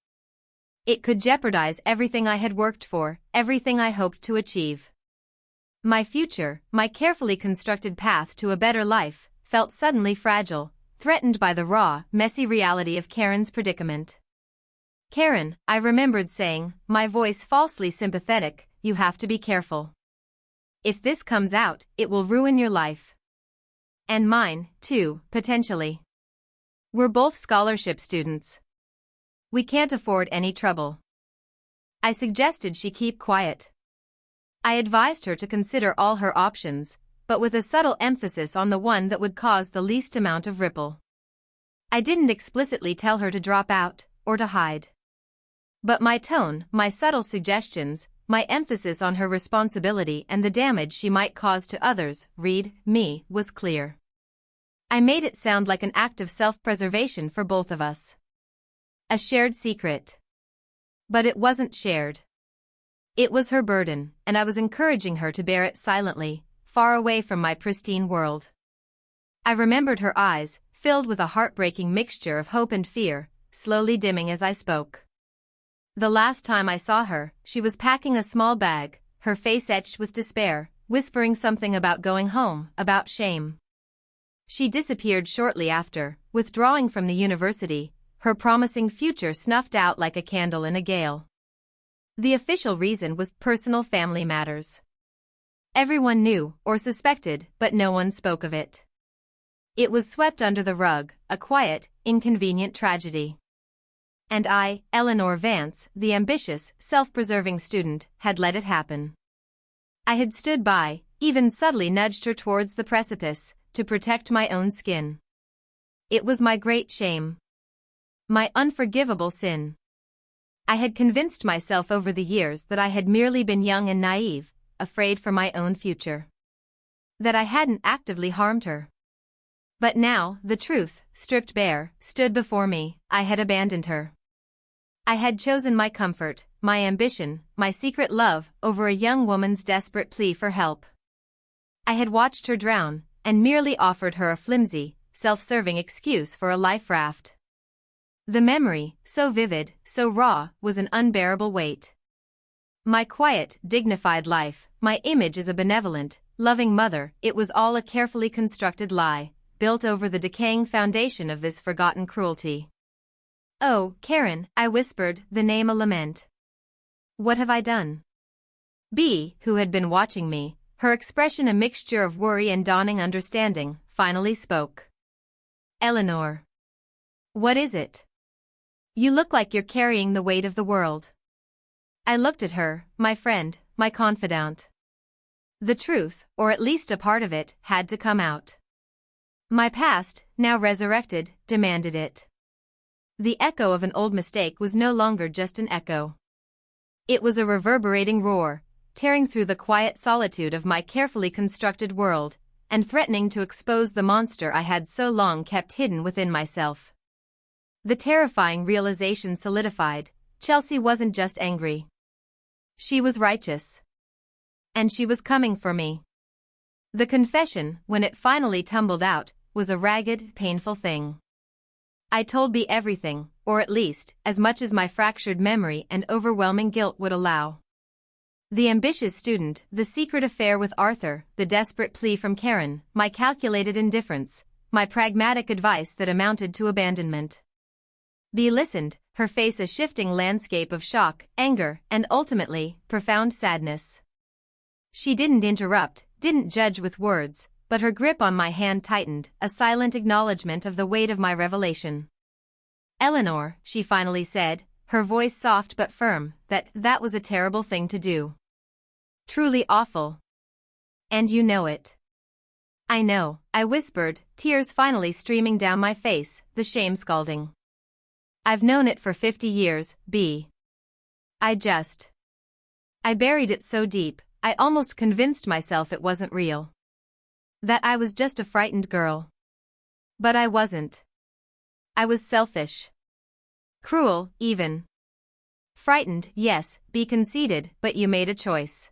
It could jeopardize everything I had worked for, everything I hoped to achieve. My future, my carefully constructed path to a better life, felt suddenly fragile, threatened by the raw, messy reality of Karen's predicament. Karen, I remembered saying, my voice falsely sympathetic, you have to be careful. If this comes out, it will ruin your life. And mine, too, potentially. We're both scholarship students. We can't afford any trouble. I suggested she keep quiet. I advised her to consider all her options, but with a subtle emphasis on the one that would cause the least amount of ripple. I didn't explicitly tell her to drop out, or to hide. But my tone, my subtle suggestions, my emphasis on her responsibility and the damage she might cause to others, read, me, was clear. I made it sound like an act of self-preservation for both of us. A shared secret. But it wasn't shared. It was her burden, and I was encouraging her to bear it silently, far away from my pristine world. I remembered her eyes, filled with a heartbreaking mixture of hope and fear, slowly dimming as I spoke. The last time I saw her, she was packing a small bag, her face etched with despair, whispering something about going home, about shame. She disappeared shortly after, withdrawing from the university, her promising future snuffed out like a candle in a gale. The official reason was personal family matters. Everyone knew, or suspected, but no one spoke of it. It was swept under the rug, a quiet, inconvenient tragedy. And I, Eleanor Vance, the ambitious, self-preserving student, had let it happen. I had stood by, even subtly nudged her towards the precipice, to protect my own skin. It was my great shame. My unforgivable sin. I had convinced myself over the years that I had merely been young and naive, afraid for my own future. That I hadn't actively harmed her. But now, the truth, stripped bare, stood before me. I had abandoned her. I had chosen my comfort, my ambition, my secret love, over a young woman's desperate plea for help. I had watched her drown, and merely offered her a flimsy, self-serving excuse for a life raft. The memory, so vivid, so raw, was an unbearable weight. My quiet, dignified life, my image as a benevolent, loving mother, it was all a carefully constructed lie, built over the decaying foundation of this forgotten cruelty. Oh, Karen, I whispered, the name a lament. What have I done? B, who had been watching me, her expression a mixture of worry and dawning understanding, finally spoke. Eleanor. What is it? You look like you're carrying the weight of the world. I looked at her, my friend, my confidant. The truth, or at least a part of it, had to come out. My past, now resurrected, demanded it. The echo of an old mistake was no longer just an echo. It was a reverberating roar, tearing through the quiet solitude of my carefully constructed world, and threatening to expose the monster I had so long kept hidden within myself. The terrifying realization solidified, Chelsea wasn't just angry. She was righteous. And she was coming for me. The confession, when it finally tumbled out, was a ragged, painful thing. I told B everything, or at least, as much as my fractured memory and overwhelming guilt would allow. The ambitious student, the secret affair with Arthur, the desperate plea from Karen, my calculated indifference, my pragmatic advice that amounted to abandonment. B listened, her face a shifting landscape of shock, anger, and ultimately, profound sadness. She didn't interrupt, didn't judge with words, but her grip on my hand tightened, a silent acknowledgement of the weight of my revelation. Eleanor, she finally said, her voice soft but firm, that was a terrible thing to do. Truly awful. And you know it. I know, I whispered, tears finally streaming down my face, the shame scalding. I've known it for 50 years, B. I buried it so deep, I almost convinced myself it wasn't real. That I was just a frightened girl. But I wasn't. I was selfish. Cruel, even. Frightened, yes, B conceded, but you made a choice.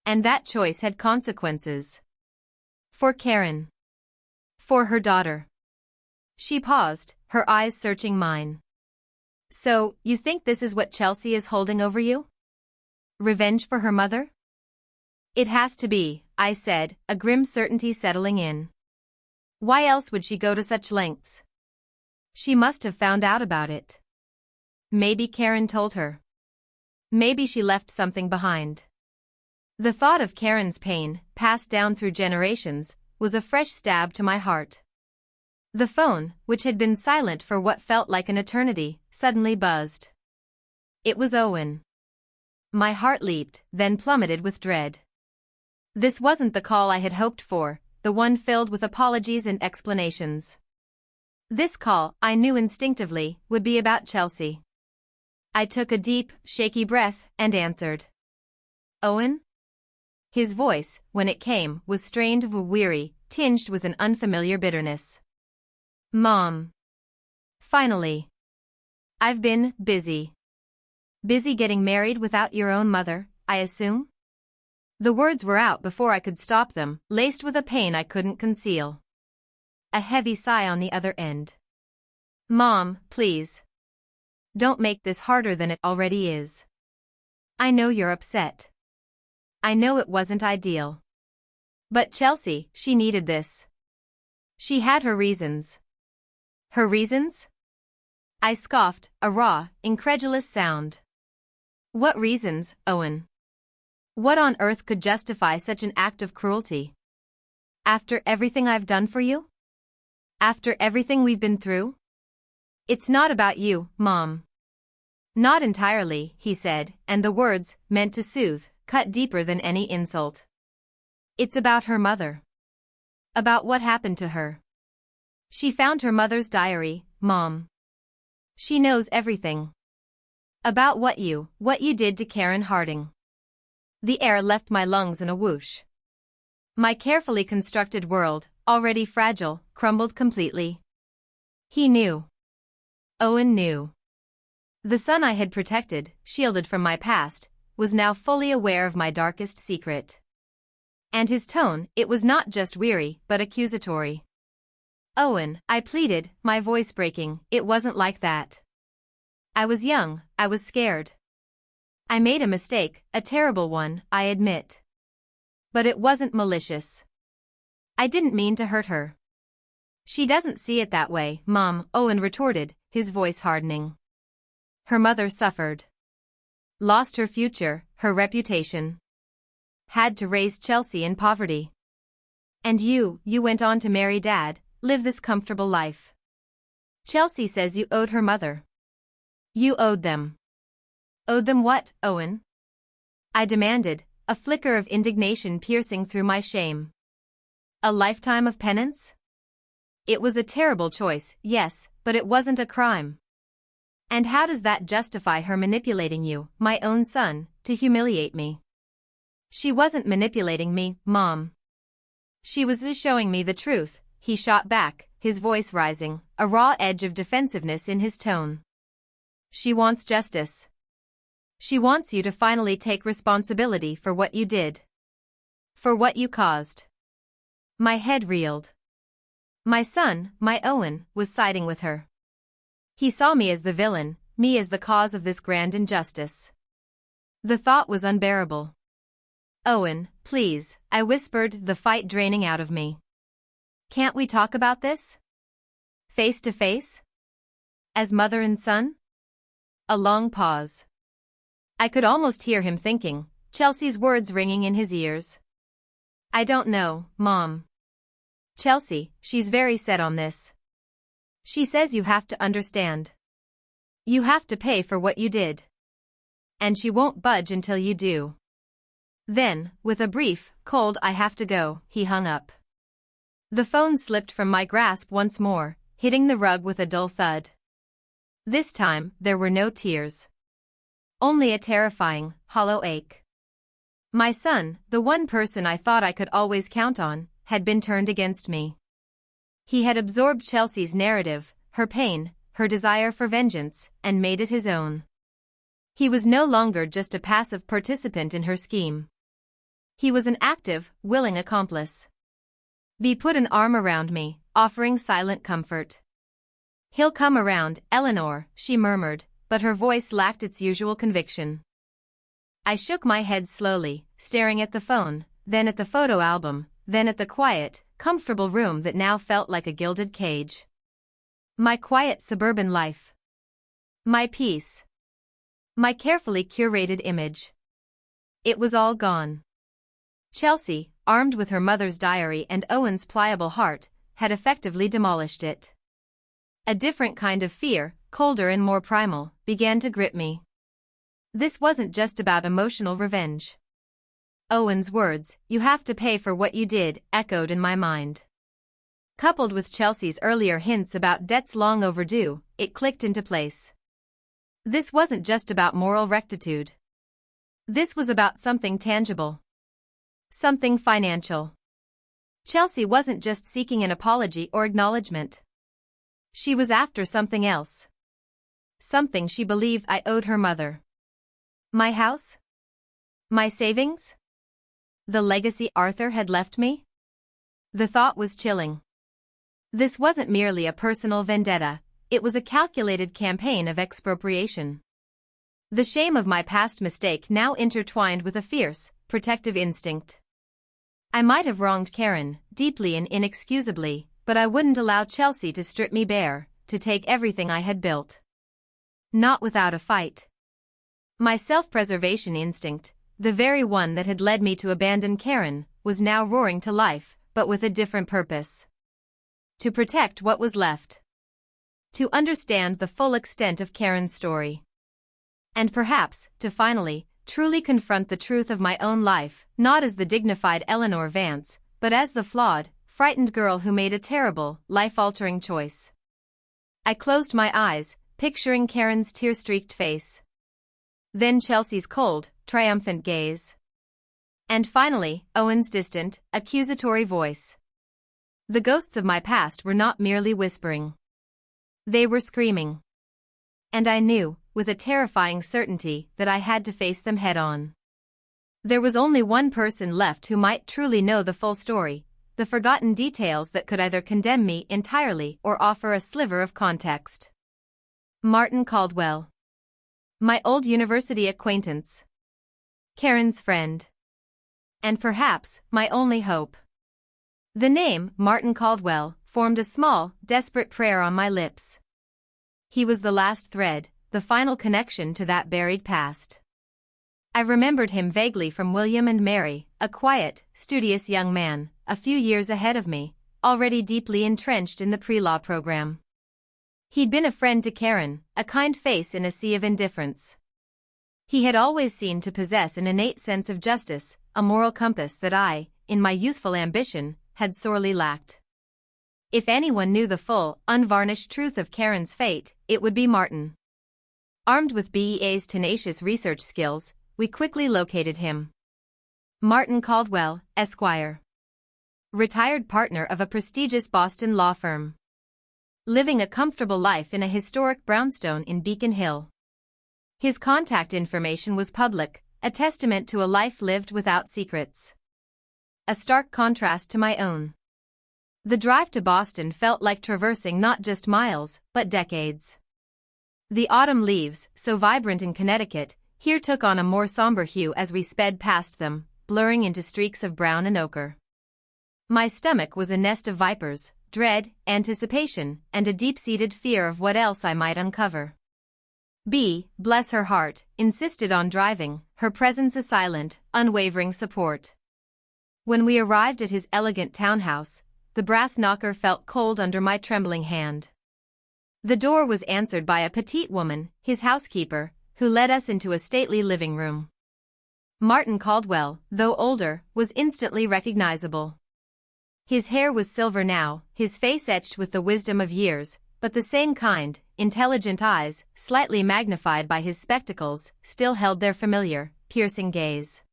And that choice had consequences. For Karen. For her daughter. She paused, her eyes searching mine. So, you think this is what Chelsea is holding over you? Revenge for her mother? It has to be, I said, a grim certainty settling in. Why else would she go to such lengths? She must have found out about it. Maybe Karen told her. Maybe she left something behind. The thought of Karen's pain, passed down through generations, was a fresh stab to my heart. The phone, which had been silent for what felt like an eternity, suddenly buzzed. It was Owen. My heart leaped, then plummeted with dread. This wasn't the call I had hoped for, the one filled with apologies and explanations. This call, I knew instinctively, would be about Chelsea. I took a deep, shaky breath and answered. Owen? His voice, when it came, was strained, weary, tinged with an unfamiliar bitterness. Mom. Finally. I've been busy. Busy getting married without your own mother, I assume? The words were out before I could stop them, laced with a pain I couldn't conceal. A heavy sigh on the other end. Mom, please. Don't make this harder than it already is. I know you're upset. I know it wasn't ideal. But Chelsea, she needed this. She had her reasons. Her reasons? I scoffed, a raw, incredulous sound. What reasons, Owen? What on earth could justify such an act of cruelty? After everything I've done for you? After everything we've been through? It's not about you, Mom. Not entirely, he said, and the words, meant to soothe, cut deeper than any insult. It's about her mother. About what happened to her. She found her mother's diary, Mom. She knows everything. About what you did to Karen Harding. The air left my lungs in a whoosh. My carefully constructed world, already fragile, crumbled completely. He knew. Owen knew. The son I had protected, shielded from my past, was now fully aware of my darkest secret. And his tone, it was not just weary, but accusatory. Owen, I pleaded, my voice breaking, it wasn't like that. I was young, I was scared. I made a mistake, a terrible one, I admit. But it wasn't malicious. I didn't mean to hurt her. She doesn't see it that way, Mom, Owen retorted, his voice hardening. Her mother suffered. Lost her future, her reputation. Had to raise Chelsea in poverty. And you went on to marry Dad, live this comfortable life. Chelsea says you owed her mother. You owed them. Owed them what, Owen? I demanded, a flicker of indignation piercing through my shame. A lifetime of penance? It was a terrible choice, yes, but it wasn't a crime. And how does that justify her manipulating you, my own son, to humiliate me? She wasn't manipulating me, Mom. She was showing me the truth, he shot back, his voice rising, a raw edge of defensiveness in his tone. She wants justice. She wants you to finally take responsibility for what you did. For what you caused. My head reeled. My son, my Owen, was siding with her. He saw me as the villain, me as the cause of this grand injustice. The thought was unbearable. Owen, please, I whispered, the fight draining out of me. Can't we talk about this? Face to face? As mother and son? A long pause. I could almost hear him thinking, Chelsea's words ringing in his ears. I don't know, Mom. Chelsea, she's very set on this. She says you have to understand. You have to pay for what you did. And she won't budge until you do. Then, with a brief, cold I have to go, he hung up. The phone slipped from my grasp once more, hitting the rug with a dull thud. This time, there were no tears. Only a terrifying, hollow ache. My son, the one person I thought I could always count on, had been turned against me. He had absorbed Chelsea's narrative, her pain, her desire for vengeance, and made it his own. He was no longer just a passive participant in her scheme. He was an active, willing accomplice. Bea put an arm around me, offering silent comfort. "He'll come around, Eleanor," she murmured, but her voice lacked its usual conviction. I shook my head slowly, staring at the phone, then at the photo album, then at the quiet, comfortable room that now felt like a gilded cage. My quiet suburban life. My peace. My carefully curated image. It was all gone. Chelsea, armed with her mother's diary and Owen's pliable heart, had effectively demolished it. A different kind of fear, colder and more primal, began to grip me. This wasn't just about emotional revenge. Owen's words, "You have to pay for what you did," echoed in my mind. Coupled with Chelsea's earlier hints about debts long overdue, it clicked into place. This wasn't just about moral rectitude. This was about something tangible. Something financial. Chelsea wasn't just seeking an apology or acknowledgement. She was after something else. Something she believed I owed her mother. My house? My savings? The legacy Arthur had left me? The thought was chilling. This wasn't merely a personal vendetta, it was a calculated campaign of expropriation. The shame of my past mistake now intertwined with a fierce, protective instinct. I might have wronged Karen, deeply and inexcusably, but I wouldn't allow Chelsea to strip me bare, to take everything I had built. Not without a fight. My self-preservation instinct, the very one that had led me to abandon Karen, was now roaring to life, but with a different purpose. To protect what was left. To understand the full extent of Karen's story. And perhaps, to finally, truly confront the truth of my own life, not as the dignified Eleanor Vance, but as the flawed, frightened girl who made a terrible, life-altering choice. I closed my eyes, picturing Karen's tear-streaked face. Then Chelsea's cold, triumphant gaze. And finally, Owen's distant, accusatory voice. The ghosts of my past were not merely whispering. They were screaming. And I knew, with a terrifying certainty, that I had to face them head-on. There was only one person left who might truly know the full story, the forgotten details that could either condemn me entirely or offer a sliver of context. Martin Caldwell. My old university acquaintance. Karen's friend. And perhaps, my only hope. The name, Martin Caldwell, formed a small, desperate prayer on my lips. He was the last thread, the final connection to that buried past. I remembered him vaguely from William and Mary, a quiet, studious young man, a few years ahead of me, already deeply entrenched in the pre-law program. He'd been a friend to Karen, a kind face in a sea of indifference. He had always seemed to possess an innate sense of justice, a moral compass that I, in my youthful ambition, had sorely lacked. If anyone knew the full, unvarnished truth of Karen's fate, it would be Martin. Armed with BEA's tenacious research skills, we quickly located him. Martin Caldwell, Esquire. Retired partner of a prestigious Boston law firm. Living a comfortable life in a historic brownstone in Beacon Hill. His contact information was public, a testament to a life lived without secrets. A stark contrast to my own. The drive to Boston felt like traversing not just miles, but decades. The autumn leaves, so vibrant in Connecticut, here took on a more somber hue as we sped past them, blurring into streaks of brown and ochre. My stomach was a nest of vipers, dread, anticipation, and a deep-seated fear of what else I might uncover. Bea, bless her heart, insisted on driving, her presence a silent, unwavering support. When we arrived at his elegant townhouse, the brass knocker felt cold under my trembling hand. The door was answered by a petite woman, his housekeeper, who led us into a stately living room. Martin Caldwell, though older, was instantly recognizable. His hair was silver now, his face etched with the wisdom of years, but the same kind, intelligent eyes, slightly magnified by his spectacles, still held their familiar, piercing gaze.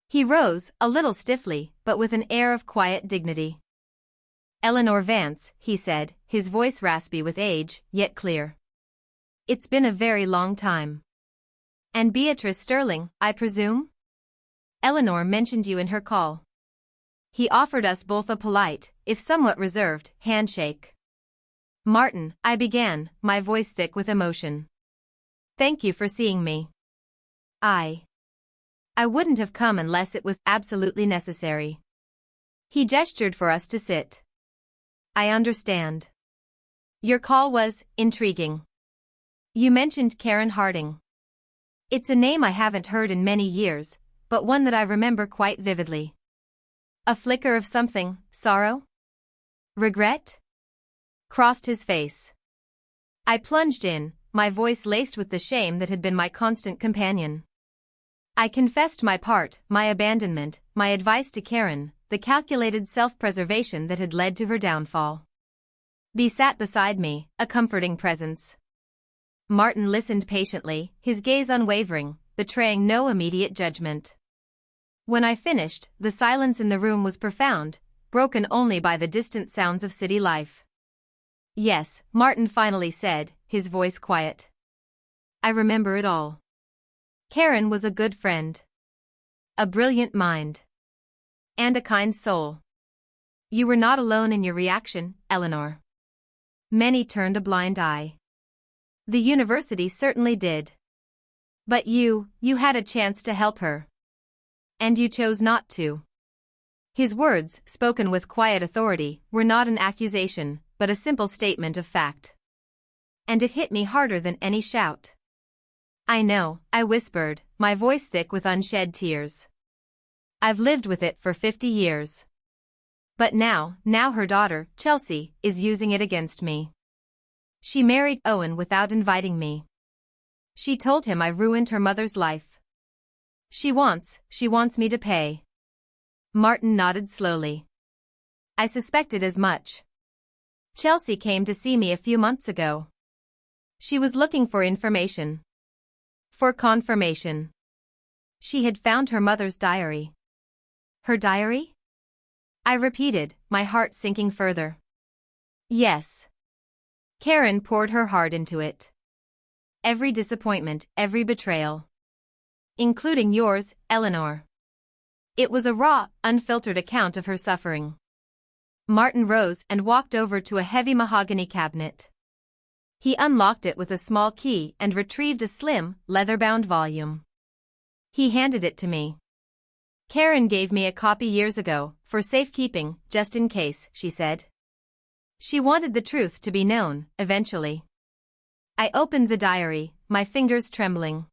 He rose, a little stiffly, but with an air of quiet dignity. "Eleanor Vance," he said, his voice raspy with age, yet clear. "It's been a very long time. And Beatrice Sterling, I presume? Eleanor mentioned you in her call." He offered us both a polite, if somewhat reserved, handshake. "Martin," I began, my voice thick with emotion. "Thank you for seeing me. I wouldn't have come unless it was absolutely necessary." He gestured for us to sit. "I understand. Your call was intriguing. You mentioned Karen Harding. It's a name I haven't heard in many years, but one that I remember quite vividly. A flicker of something, sorrow? Regret?" Crossed his face. I plunged in, my voice laced with the shame that had been my constant companion. I confessed my part, my abandonment, my advice to Karen, the calculated self-preservation that had led to her downfall. Bea sat beside me, a comforting presence. Martin listened patiently, his gaze unwavering, betraying no immediate judgment. When I finished, the silence in the room was profound, broken only by the distant sounds of city life. "Yes," Martin finally said, his voice quiet. "I remember it all. Karen was a good friend. A brilliant mind. And a kind soul. You were not alone in your reaction, Eleanor. Many turned a blind eye. The university certainly did. But you had a chance to help her. And you chose not to." His words, spoken with quiet authority, were not an accusation, but a simple statement of fact. And it hit me harder than any shout. "I know," I whispered, my voice thick with unshed tears. "I've lived with it for 50 years. But now her daughter, Chelsea, is using it against me. She married Owen without inviting me. She told him I ruined her mother's life. She wants me to pay." Martin nodded slowly. "I suspected as much. Chelsea came to see me a few months ago. She was looking for information. For confirmation. She had found her mother's diary." "Her diary?" I repeated, my heart sinking further. "Yes. Karen poured her heart into it. Every disappointment, every betrayal. Including yours, Eleanor. It was a raw, unfiltered account of her suffering." Martin rose and walked over to a heavy mahogany cabinet. He unlocked it with a small key and retrieved a slim, leather-bound volume. He handed it to me. "Karen gave me a copy years ago, for safekeeping, just in case," she said. "She wanted the truth to be known, eventually." I opened the diary, my fingers trembling.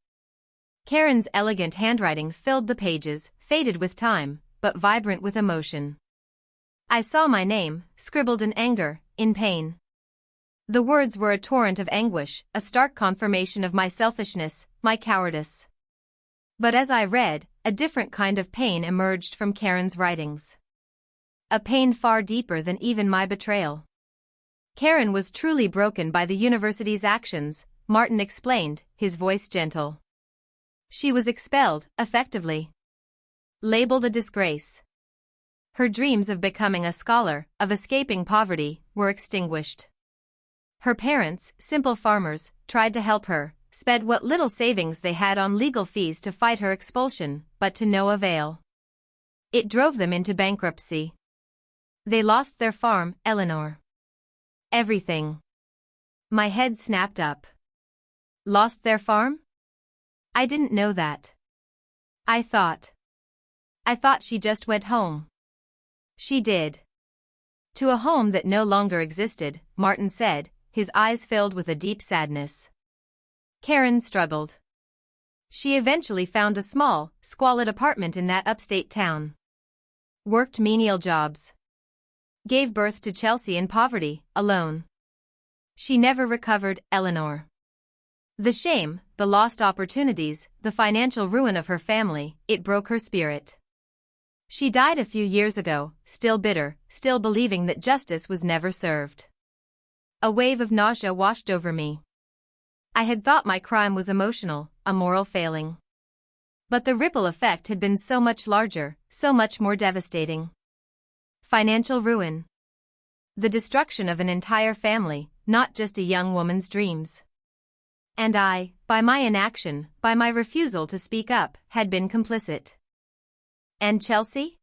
Karen's elegant handwriting filled the pages, faded with time, but vibrant with emotion. I saw my name, scribbled in anger, in pain. The words were a torrent of anguish, a stark confirmation of my selfishness, my cowardice. But as I read, a different kind of pain emerged from Karen's writings. A pain far deeper than even my betrayal. Karen was truly broken by the university's actions, Martin explained, his voice gentle. She was expelled, effectively. Labeled a disgrace. Her dreams of becoming a scholar, of escaping poverty, were extinguished. Her parents, simple farmers, tried to help her, spent what little savings they had on legal fees to fight her expulsion, but to no avail. It drove them into bankruptcy. They lost their farm, Eleanor. Everything. My head snapped up. Lost their farm? I didn't know that. I thought she just went home. She did. To a home that no longer existed, Martin said, his eyes filled with a deep sadness. Karen struggled. She eventually found a small, squalid apartment in that upstate town. Worked menial jobs. Gave birth to Chelsea in poverty, alone. She never recovered, Eleanor. The shame, the lost opportunities, the financial ruin of her family, it broke her spirit. She died a few years ago, still bitter, still believing that justice was never served. A wave of nausea washed over me. I had thought my crime was emotional, a moral failing. But the ripple effect had been so much larger, so much more devastating. Financial ruin. The destruction of an entire family, not just a young woman's dreams. And I, by my inaction, by my refusal to speak up, had been complicit. And Chelsea?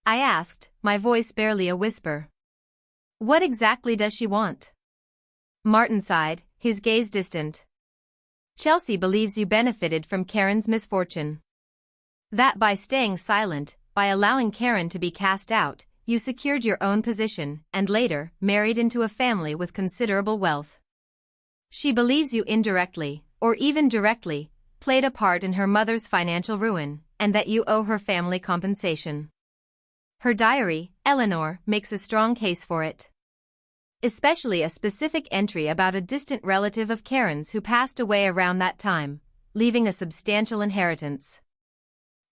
I asked, my voice barely a whisper. What exactly does she want? Martin sighed, his gaze distant. Chelsea believes you benefited from Karen's misfortune. That by staying silent, by allowing Karen to be cast out, you secured your own position and later married into a family with considerable wealth. She believes you indirectly, or even directly, played a part in her mother's financial ruin, and that you owe her family compensation. Her diary, Eleanor, makes a strong case for it. Especially a specific entry about a distant relative of Karen's who passed away around that time, leaving a substantial inheritance.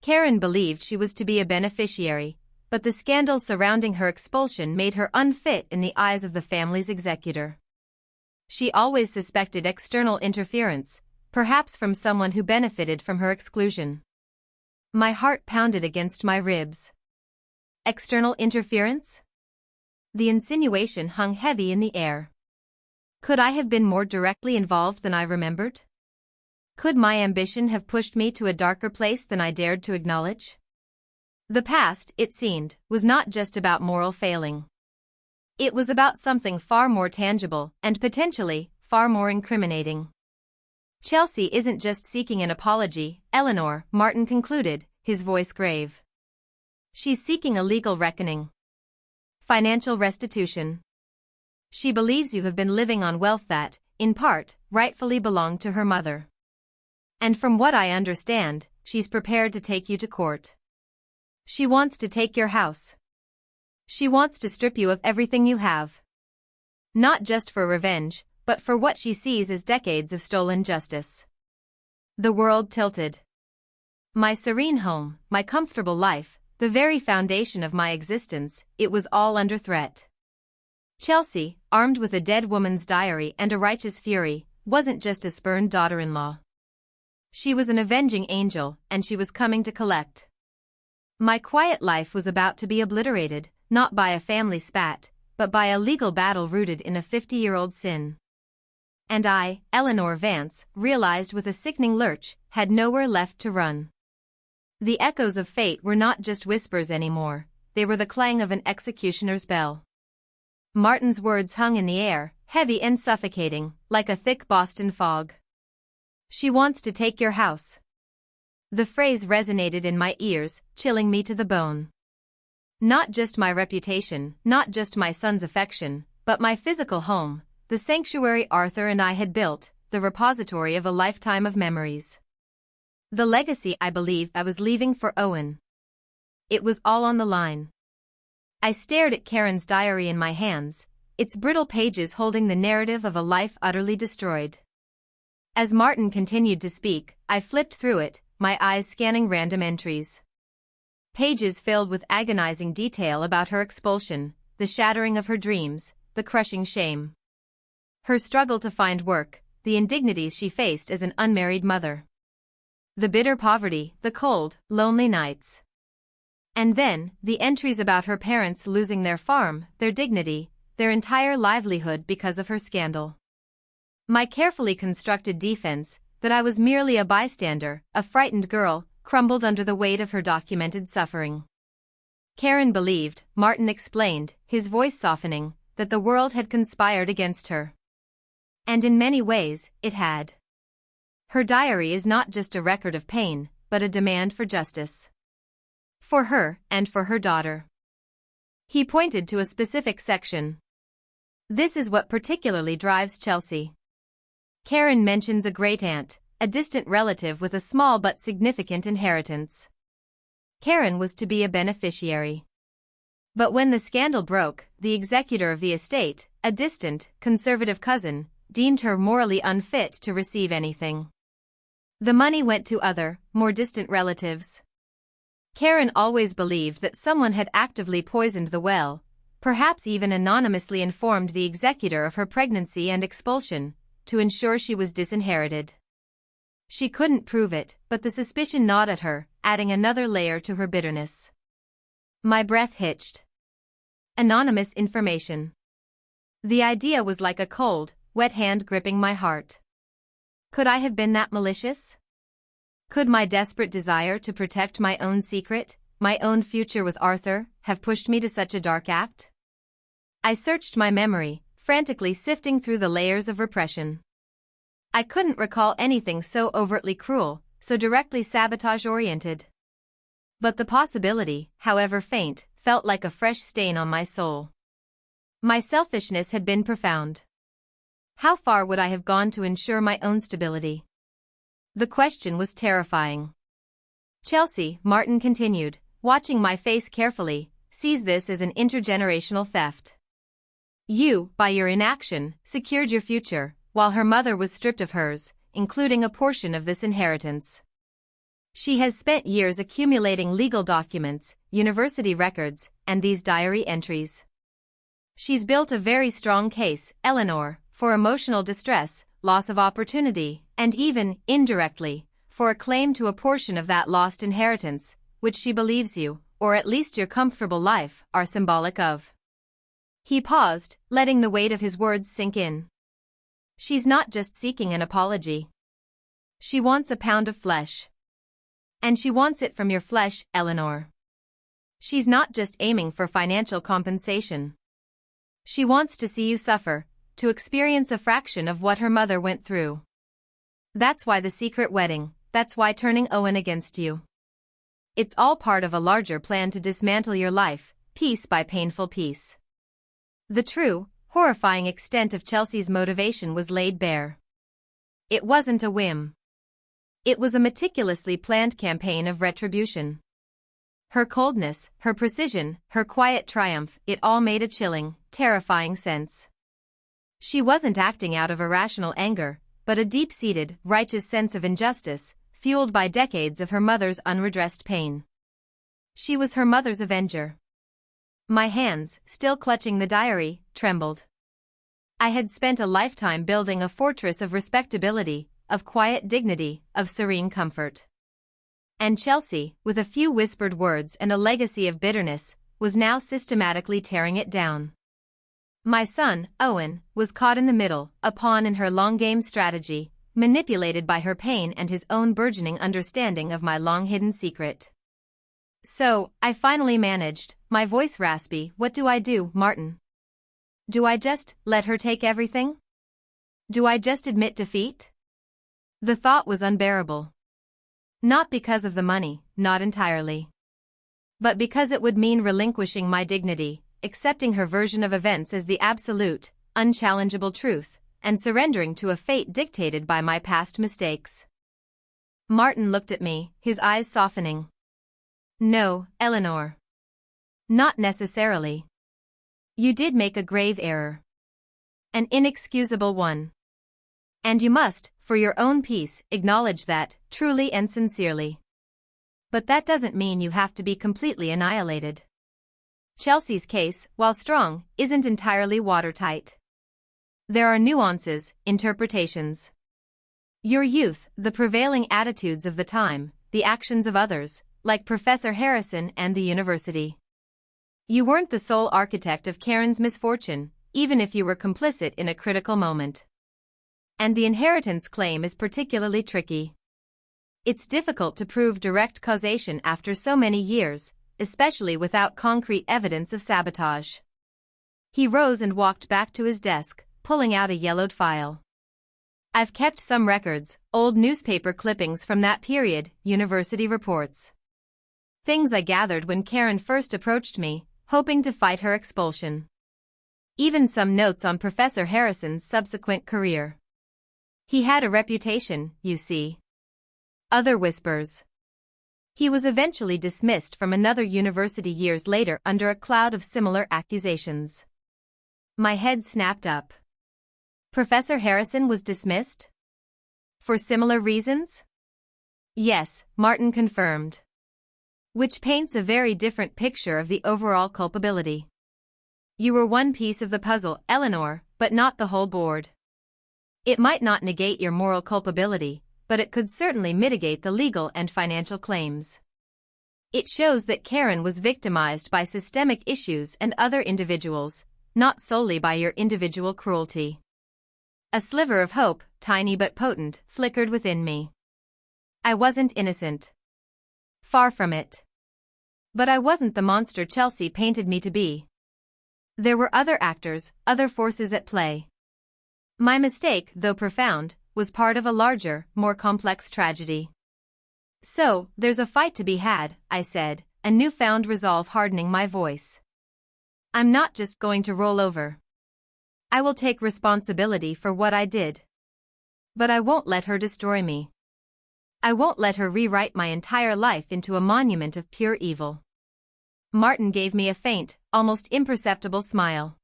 Karen believed she was to be a beneficiary, but the scandal surrounding her expulsion made her unfit in the eyes of the family's executor. She always suspected external interference, perhaps from someone who benefited from her exclusion. My heart pounded against my ribs. External interference? The insinuation hung heavy in the air. Could I have been more directly involved than I remembered? Could my ambition have pushed me to a darker place than I dared to acknowledge? The past, it seemed, was not just about moral failing. It was about something far more tangible and potentially far more incriminating. Chelsea isn't just seeking an apology, Eleanor, Martin concluded, his voice grave. She's seeking a legal reckoning. Financial restitution. She believes you have been living on wealth that, in part, rightfully belonged to her mother. And from what I understand, she's prepared to take you to court. She wants to take your house. She wants to strip you of everything you have. Not just for revenge, but for what she sees as decades of stolen justice. The world tilted. My serene home, my comfortable life, the very foundation of my existence, it was all under threat. Chelsea, armed with a dead woman's diary and a righteous fury, wasn't just a spurned daughter-in-law. She was an avenging angel, and she was coming to collect. My quiet life was about to be obliterated, not by a family spat, but by a legal battle rooted in a 50-year-old sin. And I, Eleanor Vance, realized with a sickening lurch, had nowhere left to run. The echoes of fate were not just whispers anymore, they were the clang of an executioner's bell. Martin's words hung in the air, heavy and suffocating, like a thick Boston fog. She wants to take your house. The phrase resonated in my ears, chilling me to the bone. Not just my reputation, not just my son's affection, but my physical home, the sanctuary Arthur and I had built, the repository of a lifetime of memories. The legacy I believed I was leaving for Owen. It was all on the line. I stared at Karen's diary in my hands, its brittle pages holding the narrative of a life utterly destroyed. As Martin continued to speak, I flipped through it, my eyes scanning random entries. Pages filled with agonizing detail about her expulsion, the shattering of her dreams, the crushing shame. Her struggle to find work, the indignities she faced as an unmarried mother. The bitter poverty, the cold, lonely nights. And then, the entries about her parents losing their farm, their dignity, their entire livelihood because of her scandal. My carefully constructed defense, that I was merely a bystander, a frightened girl, crumbled under the weight of her documented suffering. Karen believed, Martin explained, his voice softening, that the world had conspired against her. And in many ways, it had. Her diary is not just a record of pain, but a demand for justice. For her, and for her daughter. He pointed to a specific section. This is what particularly drives Chelsea. Karen mentions a great-aunt, a distant relative with a small but significant inheritance. Karen was to be a beneficiary. But when the scandal broke, the executor of the estate, a distant, conservative cousin, deemed her morally unfit to receive anything. The money went to other, more distant relatives. Karen always believed that someone had actively poisoned the well, perhaps even anonymously informed the executor of her pregnancy and expulsion, to ensure she was disinherited. She couldn't prove it, but the suspicion gnawed at her, adding another layer to her bitterness. My breath hitched. Anonymous information. The idea was like a cold, wet hand gripping my heart. Could I have been that malicious? Could my desperate desire to protect my own secret, my own future with Arthur, have pushed me to such a dark act? I searched my memory, frantically sifting through the layers of repression. I couldn't recall anything so overtly cruel, so directly sabotage-oriented. But the possibility, however faint, felt like a fresh stain on my soul. My selfishness had been profound. How far would I have gone to ensure my own stability? The question was terrifying. Chelsea, Martin continued, watching my face carefully, sees this as an intergenerational theft. You, by your inaction, secured your future, while her mother was stripped of hers, including a portion of this inheritance. She has spent years accumulating legal documents, university records, and these diary entries. She's built a very strong case, Eleanor, for emotional distress, loss of opportunity, and even, indirectly, for a claim to a portion of that lost inheritance, which she believes you, or at least your comfortable life, are symbolic of. He paused, letting the weight of his words sink in. She's not just seeking an apology. She wants a pound of flesh. And she wants it from your flesh, Eleanor. She's not just aiming for financial compensation. She wants to see you suffer, to experience a fraction of what her mother went through. That's why the secret wedding, that's why turning Owen against you. It's all part of a larger plan to dismantle your life, piece by painful piece. The true, horrifying extent of Chelsea's motivation was laid bare. It wasn't a whim. It was a meticulously planned campaign of retribution. Her coldness, her precision, her quiet triumph, it all made a chilling, terrifying sense. She wasn't acting out of irrational anger, but a deep-seated, righteous sense of injustice, fueled by decades of her mother's unredressed pain. She was her mother's avenger. My hands, still clutching the diary, trembled. I had spent a lifetime building a fortress of respectability, of quiet dignity, of serene comfort. And Chelsea, with a few whispered words and a legacy of bitterness, was now systematically tearing it down. My son, Owen, was caught in the middle, a pawn in her long-game strategy, manipulated by her pain and his own burgeoning understanding of my long-hidden secret. So, I finally managed, my voice raspy, what do I do, Martin? Do I just let her take everything? Do I just admit defeat? The thought was unbearable. Not because of the money, not entirely. But because it would mean relinquishing my dignity, accepting her version of events as the absolute, unchallengeable truth, and surrendering to a fate dictated by my past mistakes. Martin looked at me, his eyes softening. No, Eleanor. Not necessarily. You did make a grave error. An inexcusable one. And you must, for your own peace, acknowledge that, truly and sincerely. But that doesn't mean you have to be completely annihilated. Chelsea's case, while strong, isn't entirely watertight. There are nuances, interpretations. Your youth, the prevailing attitudes of the time, the actions of others, like Professor Harrison and the university. You weren't the sole architect of Karen's misfortune, even if you were complicit in a critical moment. And the inheritance claim is particularly tricky. It's difficult to prove direct causation after so many years, especially without concrete evidence of sabotage. He rose and walked back to his desk, pulling out a yellowed file. I've kept some records, old newspaper clippings from that period, university reports. Things I gathered when Karen first approached me, hoping to fight her expulsion. Even some notes on Professor Harrison's subsequent career. He had a reputation, you see. Other whispers. He was eventually dismissed from another university years later under a cloud of similar accusations. My head snapped up. Professor Harrison was dismissed? For similar reasons? Yes, Martin confirmed. which paints a very different picture of the overall culpability. You were one piece of the puzzle, Eleanor, but not the whole board. It might not negate your moral culpability, but it could certainly mitigate the legal and financial claims. It shows that Karen was victimized by systemic issues and other individuals, not solely by your individual cruelty. A sliver of hope, tiny but potent, flickered within me. I wasn't innocent. Far from it. But I wasn't the monster Chelsea painted me to be. There were other actors, other forces at play. My mistake, though profound, was part of a larger, more complex tragedy. So, there's a fight to be had, I said, a newfound resolve hardening my voice. I'm not just going to roll over. I will take responsibility for what I did. But I won't let her destroy me. I won't let her rewrite my entire life into a monument of pure evil. Martin gave me a faint, almost imperceptible smile.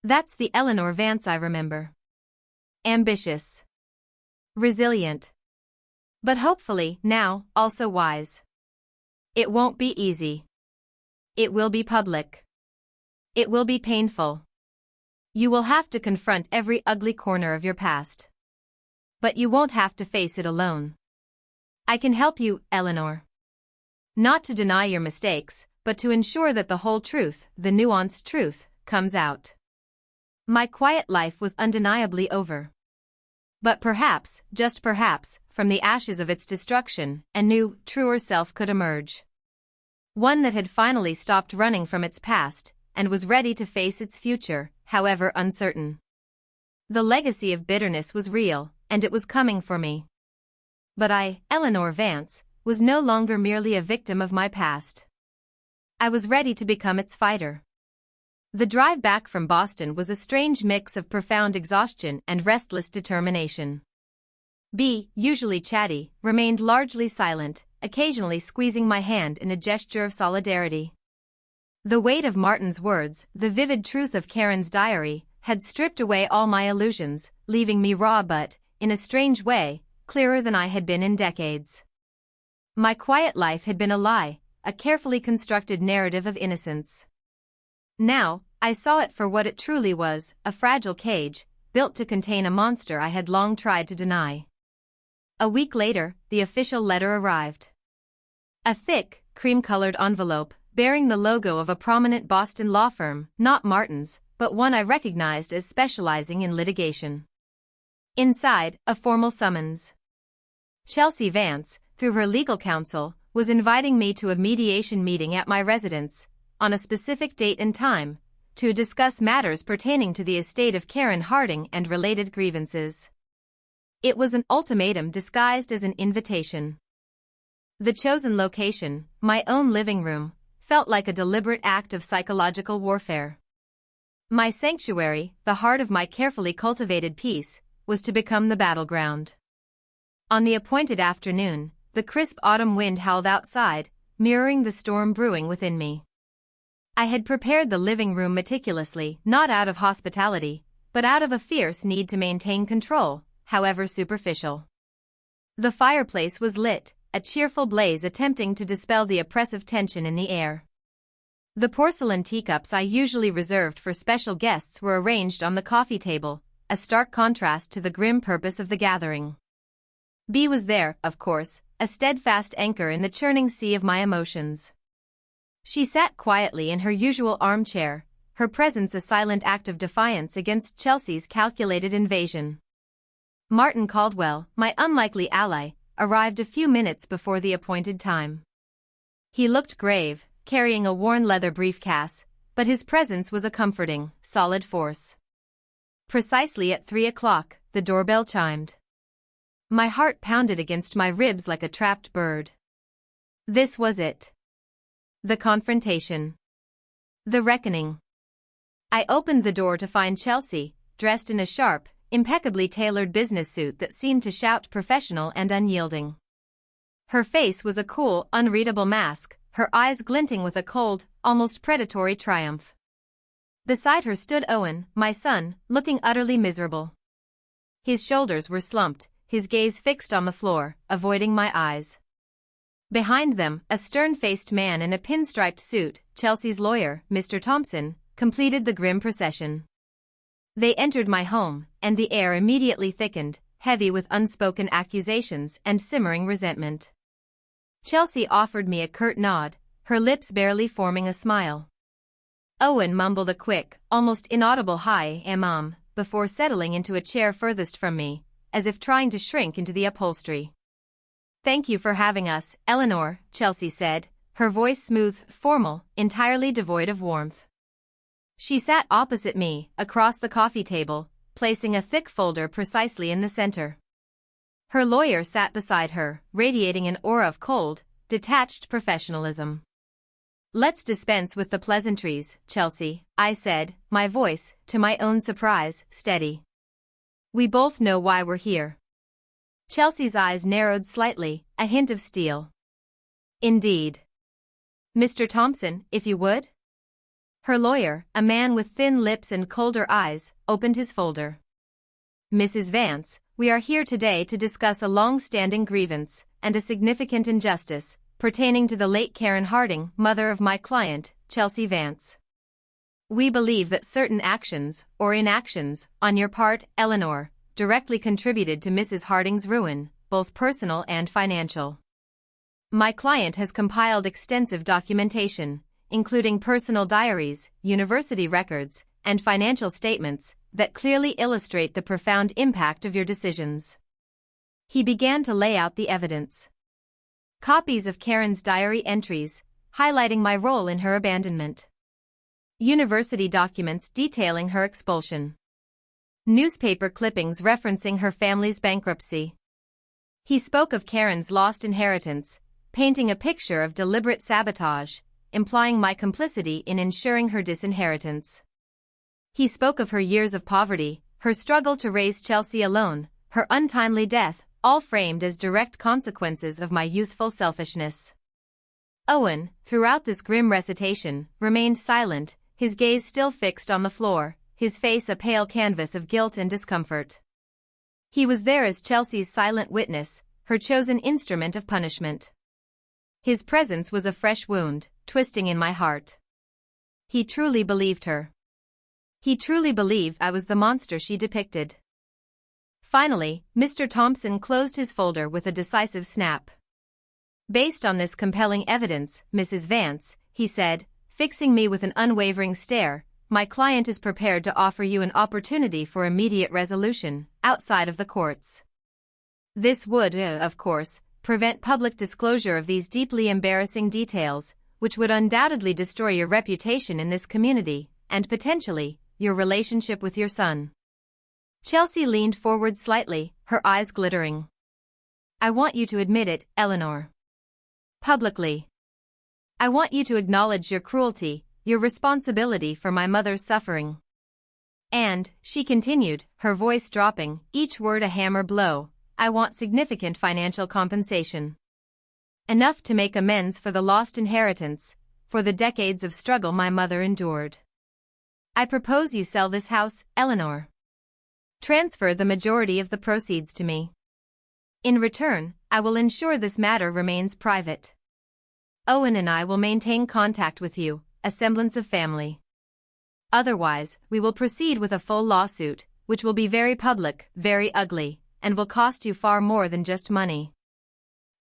That's the Eleanor Vance I remember. Ambitious. Resilient. But hopefully, now, also wise. It won't be easy. It will be public. It will be painful. You will have to confront every ugly corner of your past. But you won't have to face it alone. I can help you, Eleanor. Not to deny your mistakes, but to ensure that the whole truth, the nuanced truth, comes out. My quiet life was undeniably over. But perhaps, just perhaps, from the ashes of its destruction, a new, truer self could emerge. One that had finally stopped running from its past, and was ready to face its future, however uncertain. The legacy of bitterness was real, and it was coming for me. But I, Eleanor Vance, was no longer merely a victim of my past. I was ready to become its fighter. The drive back from Boston was a strange mix of profound exhaustion and restless determination. B, usually chatty, remained largely silent, occasionally squeezing my hand in a gesture of solidarity. The weight of Martin's words, the vivid truth of Karen's diary, had stripped away all my illusions, leaving me raw but, in a strange way, clearer than I had been in decades. My quiet life had been a lie, a carefully constructed narrative of innocence. Now, I saw it for what it truly was, a fragile cage, built to contain a monster I had long tried to deny. A week later, the official letter arrived. A thick, cream-colored envelope, bearing the logo of a prominent Boston law firm, not Martin's, but one I recognized as specializing in litigation. Inside, a formal summons. Chelsea Vance, through her legal counsel, was inviting me to a mediation meeting at my residence, on a specific date and time, to discuss matters pertaining to the estate of Karen Harding and related grievances. It was an ultimatum disguised as an invitation. The chosen location, my own living room, felt like a deliberate act of psychological warfare. My sanctuary, the heart of my carefully cultivated peace, was to become the battleground. On the appointed afternoon, the crisp autumn wind howled outside, mirroring the storm brewing within me. I had prepared the living room meticulously, not out of hospitality, but out of a fierce need to maintain control, however superficial. The fireplace was lit, a cheerful blaze attempting to dispel the oppressive tension in the air. The porcelain teacups I usually reserved for special guests were arranged on the coffee table, a stark contrast to the grim purpose of the gathering. B was there, of course, a steadfast anchor in the churning sea of my emotions. She sat quietly in her usual armchair, her presence a silent act of defiance against Chelsea's calculated invasion. Martin Caldwell, my unlikely ally, arrived a few minutes before the appointed time. He looked grave, carrying a worn leather briefcase, but his presence was a comforting, solid force. Precisely at 3 o'clock, the doorbell chimed. My heart pounded against my ribs like a trapped bird. This was it. The confrontation. The reckoning. I opened the door to find Chelsea, dressed in a sharp, impeccably tailored business suit that seemed to shout professional and unyielding. Her face was a cool, unreadable mask, her eyes glinting with a cold, almost predatory triumph. Beside her stood Owen, my son, looking utterly miserable. His shoulders were slumped, his gaze fixed on the floor, avoiding my eyes. Behind them, a stern-faced man in a pinstriped suit, Chelsea's lawyer, Mr. Thompson, completed the grim procession. They entered my home, and the air immediately thickened, heavy with unspoken accusations and simmering resentment. Chelsea offered me a curt nod, her lips barely forming a smile. Owen mumbled a quick, almost inaudible hi, before settling into a chair furthest from me, as if trying to shrink into the upholstery. "Thank you for having us, Eleanor," Chelsea said, her voice smooth, formal, entirely devoid of warmth. She sat opposite me, across the coffee table, placing a thick folder precisely in the center. Her lawyer sat beside her, radiating an aura of cold, detached professionalism. "Let's dispense with the pleasantries, Chelsea," I said, my voice, to my own surprise, steady. "We both know why we're here." Chelsea's eyes narrowed slightly, a hint of steel. "Indeed. Mr. Thompson, if you would?" Her lawyer, a man with thin lips and colder eyes, opened his folder. "Mrs. Vance, we are here today to discuss a long-standing grievance and a significant injustice pertaining to the late Karen Harding, mother of my client, Chelsea Vance. We believe that certain actions, or inactions, on your part, Eleanor, directly contributed to Mrs. Harding's ruin, both personal and financial. My client has compiled extensive documentation, including personal diaries, university records, and financial statements, that clearly illustrate the profound impact of your decisions." He began to lay out the evidence. Copies of Karen's diary entries, highlighting my role in her abandonment. University documents detailing her expulsion. Newspaper clippings referencing her family's bankruptcy. He spoke of Karen's lost inheritance, painting a picture of deliberate sabotage, implying my complicity in ensuring her disinheritance. He spoke of her years of poverty, her struggle to raise Chelsea alone, her untimely death, all framed as direct consequences of my youthful selfishness. Owen, throughout this grim recitation, remained silent, his gaze still fixed on the floor, his face a pale canvas of guilt and discomfort. He was there as Chelsea's silent witness, her chosen instrument of punishment. His presence was a fresh wound, twisting in my heart. He truly believed her. He truly believed I was the monster she depicted. Finally, Mr. Thompson closed his folder with a decisive snap. "Based on this compelling evidence, Mrs. Vance," he said, fixing me with an unwavering stare, "my client is prepared to offer you an opportunity for immediate resolution, outside of the courts. This would, of course, prevent public disclosure of these deeply embarrassing details, which would undoubtedly destroy your reputation in this community, and potentially, your relationship with your son." Chelsea leaned forward slightly, her eyes glittering. "I want you to admit it, Eleanor. Publicly. I want you to acknowledge your cruelty, your responsibility for my mother's suffering. And," she continued, her voice dropping, each word a hammer blow, "I want significant financial compensation. Enough to make amends for the lost inheritance, for the decades of struggle my mother endured. I propose you sell this house, Eleanor. Transfer the majority of the proceeds to me. In return, I will ensure this matter remains private. Owen and I will maintain contact with you, a semblance of family. Otherwise, we will proceed with a full lawsuit, which will be very public, very ugly, and will cost you far more than just money."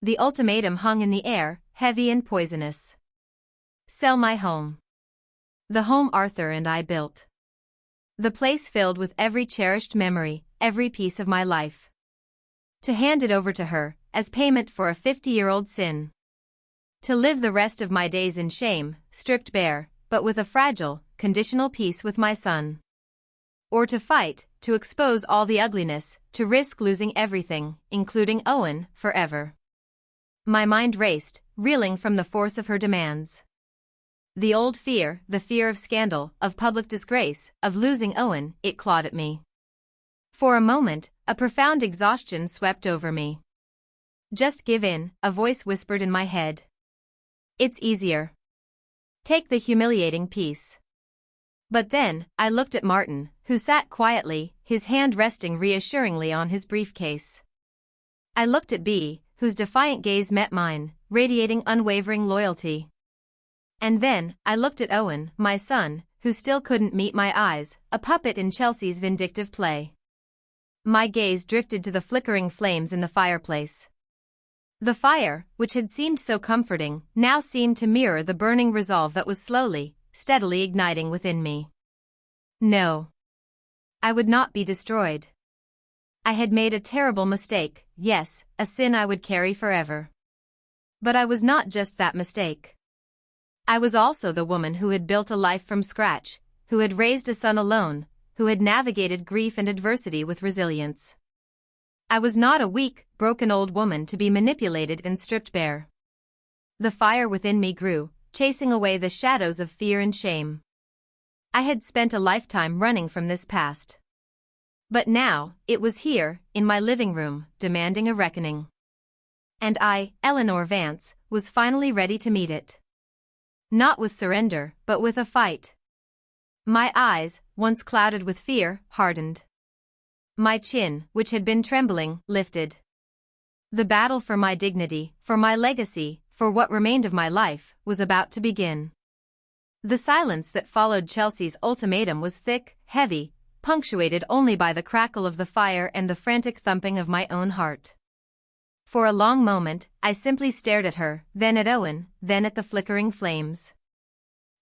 The ultimatum hung in the air, heavy and poisonous. Sell my home. The home Arthur and I built. The place filled with every cherished memory, every piece of my life. To hand it over to her, as payment for a 50-year-old sin. To live the rest of my days in shame, stripped bare, but with a fragile, conditional peace with my son. Or to fight, to expose all the ugliness, to risk losing everything, including Owen, forever. My mind raced, reeling from the force of her demands. The old fear, the fear of scandal, of public disgrace, of losing Owen, it clawed at me. For a moment, a profound exhaustion swept over me. "Just give in," a voice whispered in my head. "It's easier. Take the humiliating piece." But then, I looked at Martin, who sat quietly, his hand resting reassuringly on his briefcase. I looked at B, whose defiant gaze met mine, radiating unwavering loyalty. And then, I looked at Owen, my son, who still couldn't meet my eyes, a puppet in Chelsea's vindictive play. My gaze drifted to the flickering flames in the fireplace. The fire, which had seemed so comforting, now seemed to mirror the burning resolve that was slowly, steadily igniting within me. No. I would not be destroyed. I had made a terrible mistake, yes, a sin I would carry forever. But I was not just that mistake. I was also the woman who had built a life from scratch, who had raised a son alone, who had navigated grief and adversity with resilience. I was not a weak, broken old woman to be manipulated and stripped bare. The fire within me grew, chasing away the shadows of fear and shame. I had spent a lifetime running from this past. But now, it was here, in my living room, demanding a reckoning. And I, Eleanor Vance, was finally ready to meet it. Not with surrender, but with a fight. My eyes, once clouded with fear, hardened. My chin, which had been trembling, lifted. The battle for my dignity, for my legacy, for what remained of my life, was about to begin. The silence that followed Chelsea's ultimatum was thick, heavy, punctuated only by the crackle of the fire and the frantic thumping of my own heart. For a long moment, I simply stared at her, then at Owen, then at the flickering flames.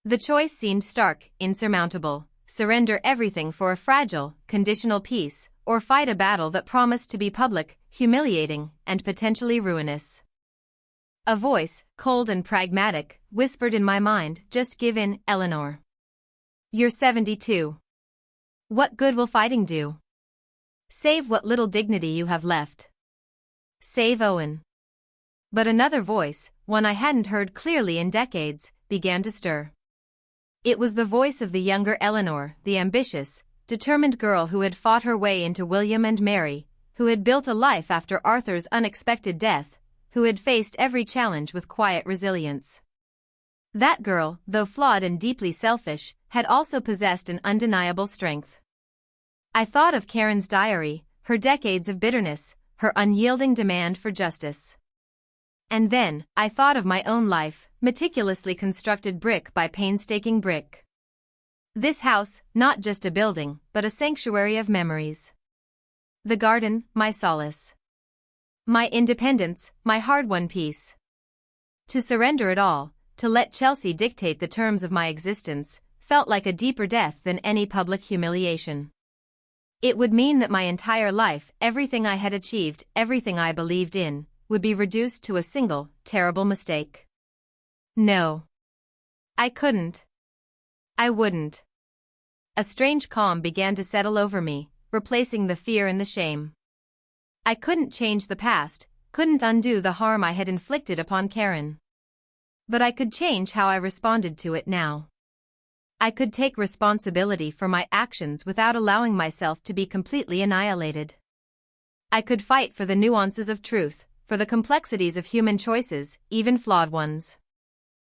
The choice seemed stark, insurmountable: surrender everything for a fragile, conditional peace, or fight a battle that promised to be public, humiliating, and potentially ruinous. A voice, cold and pragmatic, whispered in my mind, "Just give in, Eleanor. You're 72. What good will fighting do? Save what little dignity you have left. Save Owen." But another voice, one I hadn't heard clearly in decades, began to stir. It was the voice of the younger Eleanor, the ambitious, determined girl who had fought her way into William and Mary, who had built a life after Arthur's unexpected death, who had faced every challenge with quiet resilience. That girl, though flawed and deeply selfish, had also possessed an undeniable strength. I thought of Karen's diary, her decades of bitterness, her unyielding demand for justice. And then, I thought of my own life, meticulously constructed brick by painstaking brick. This house, not just a building, but a sanctuary of memories. The garden, my solace. My independence, my hard-won peace. To surrender it all, to let Chelsea dictate the terms of my existence, felt like a deeper death than any public humiliation. It would mean that my entire life, everything I had achieved, everything I believed in, would be reduced to a single, terrible mistake. No. I couldn't. I wouldn't. A strange calm began to settle over me, replacing the fear and the shame. I couldn't change the past, couldn't undo the harm I had inflicted upon Karen. But I could change how I responded to it now. I could take responsibility for my actions without allowing myself to be completely annihilated. I could fight for the nuances of truth, for the complexities of human choices, even flawed ones.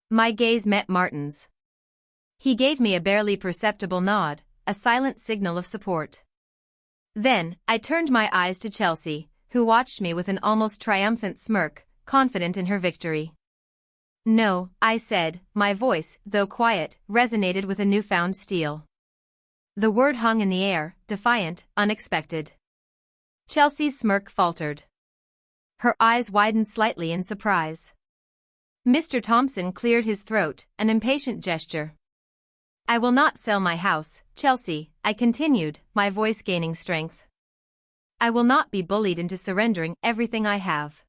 My gaze met Martin's. He gave me a barely perceptible nod, a silent signal of support. Then, I turned my eyes to Chelsea, who watched me with an almost triumphant smirk, confident in her victory. "No," I said, my voice, though quiet, resonated with a newfound steel. The word hung in the air, defiant, unexpected. Chelsea's smirk faltered. Her eyes widened slightly in surprise. Mr. Thompson cleared his throat, an impatient gesture. "I will not sell my house, Chelsea," I continued, my voice gaining strength. "I will not be bullied into surrendering everything I have."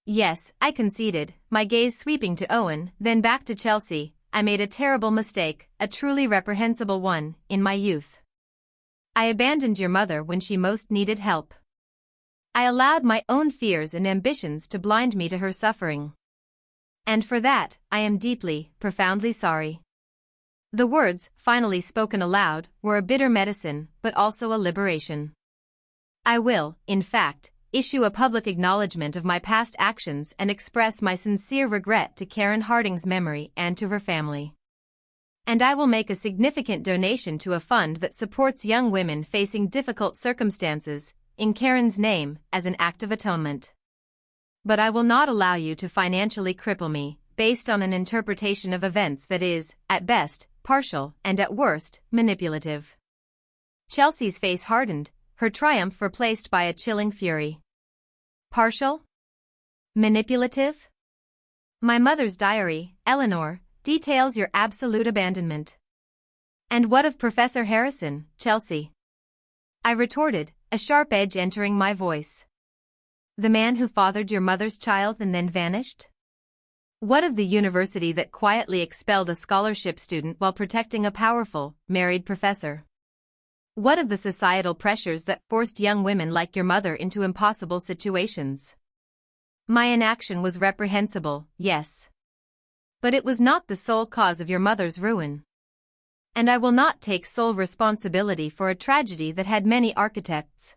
"Yes," I conceded, my gaze sweeping to Owen, then back to Chelsea. "I made a terrible mistake, a truly reprehensible one, in my youth. I abandoned your mother when she most needed help. I allowed my own fears and ambitions to blind me to her suffering. And for that, I am deeply, profoundly sorry." The words, finally spoken aloud, were a bitter medicine, but also a liberation. I will, in fact, issue a public acknowledgement of my past actions and express my sincere regret to Karen Harding's memory and to her family. And I will make a significant donation to a fund that supports young women facing difficult circumstances, in Karen's name, as an act of atonement. But I will not allow you to financially cripple me, based on an interpretation of events that is, at best, partial, and at worst, manipulative. Chelsea's face hardened, her triumph replaced by a chilling fury. Partial? Manipulative? My mother's diary, Eleanor, details your absolute abandonment. And what of Professor Harrison, Chelsea? I retorted, a sharp edge entering my voice. The man who fathered your mother's child and then vanished? What of the university that quietly expelled a scholarship student while protecting a powerful, married professor? What of the societal pressures that forced young women like your mother into impossible situations? My inaction was reprehensible, yes. But it was not the sole cause of your mother's ruin. And I will not take sole responsibility for a tragedy that had many architects.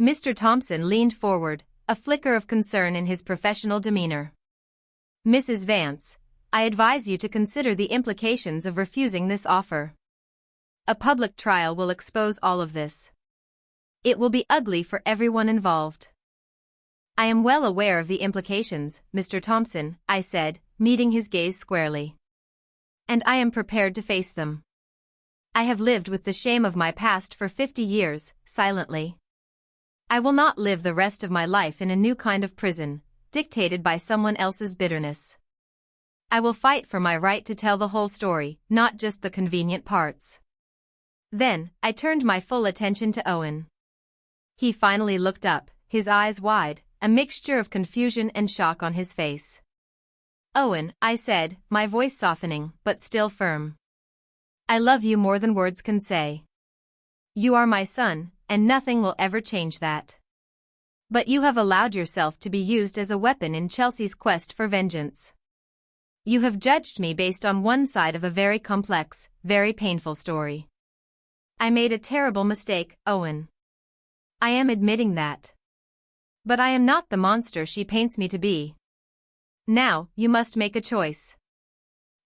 Mr. Thompson leaned forward, a flicker of concern in his professional demeanor. Mrs. Vance, I advise you to consider the implications of refusing this offer. A public trial will expose all of this. It will be ugly for everyone involved. I am well aware of the implications, Mr. Thompson, I said, meeting his gaze squarely. And I am prepared to face them. I have lived with the shame of my past for 50 years, silently. I will not live the rest of my life in a new kind of prison, dictated by someone else's bitterness. I will fight for my right to tell the whole story, not just the convenient parts. Then, I turned my full attention to Owen. He finally looked up, his eyes wide, a mixture of confusion and shock on his face. Owen, I said, my voice softening, but still firm. I love you more than words can say. You are my son, and nothing will ever change that. But you have allowed yourself to be used as a weapon in Chelsea's quest for vengeance. You have judged me based on one side of a very complex, very painful story. I made a terrible mistake, Owen. I am admitting that. But I am not the monster she paints me to be. Now, you must make a choice.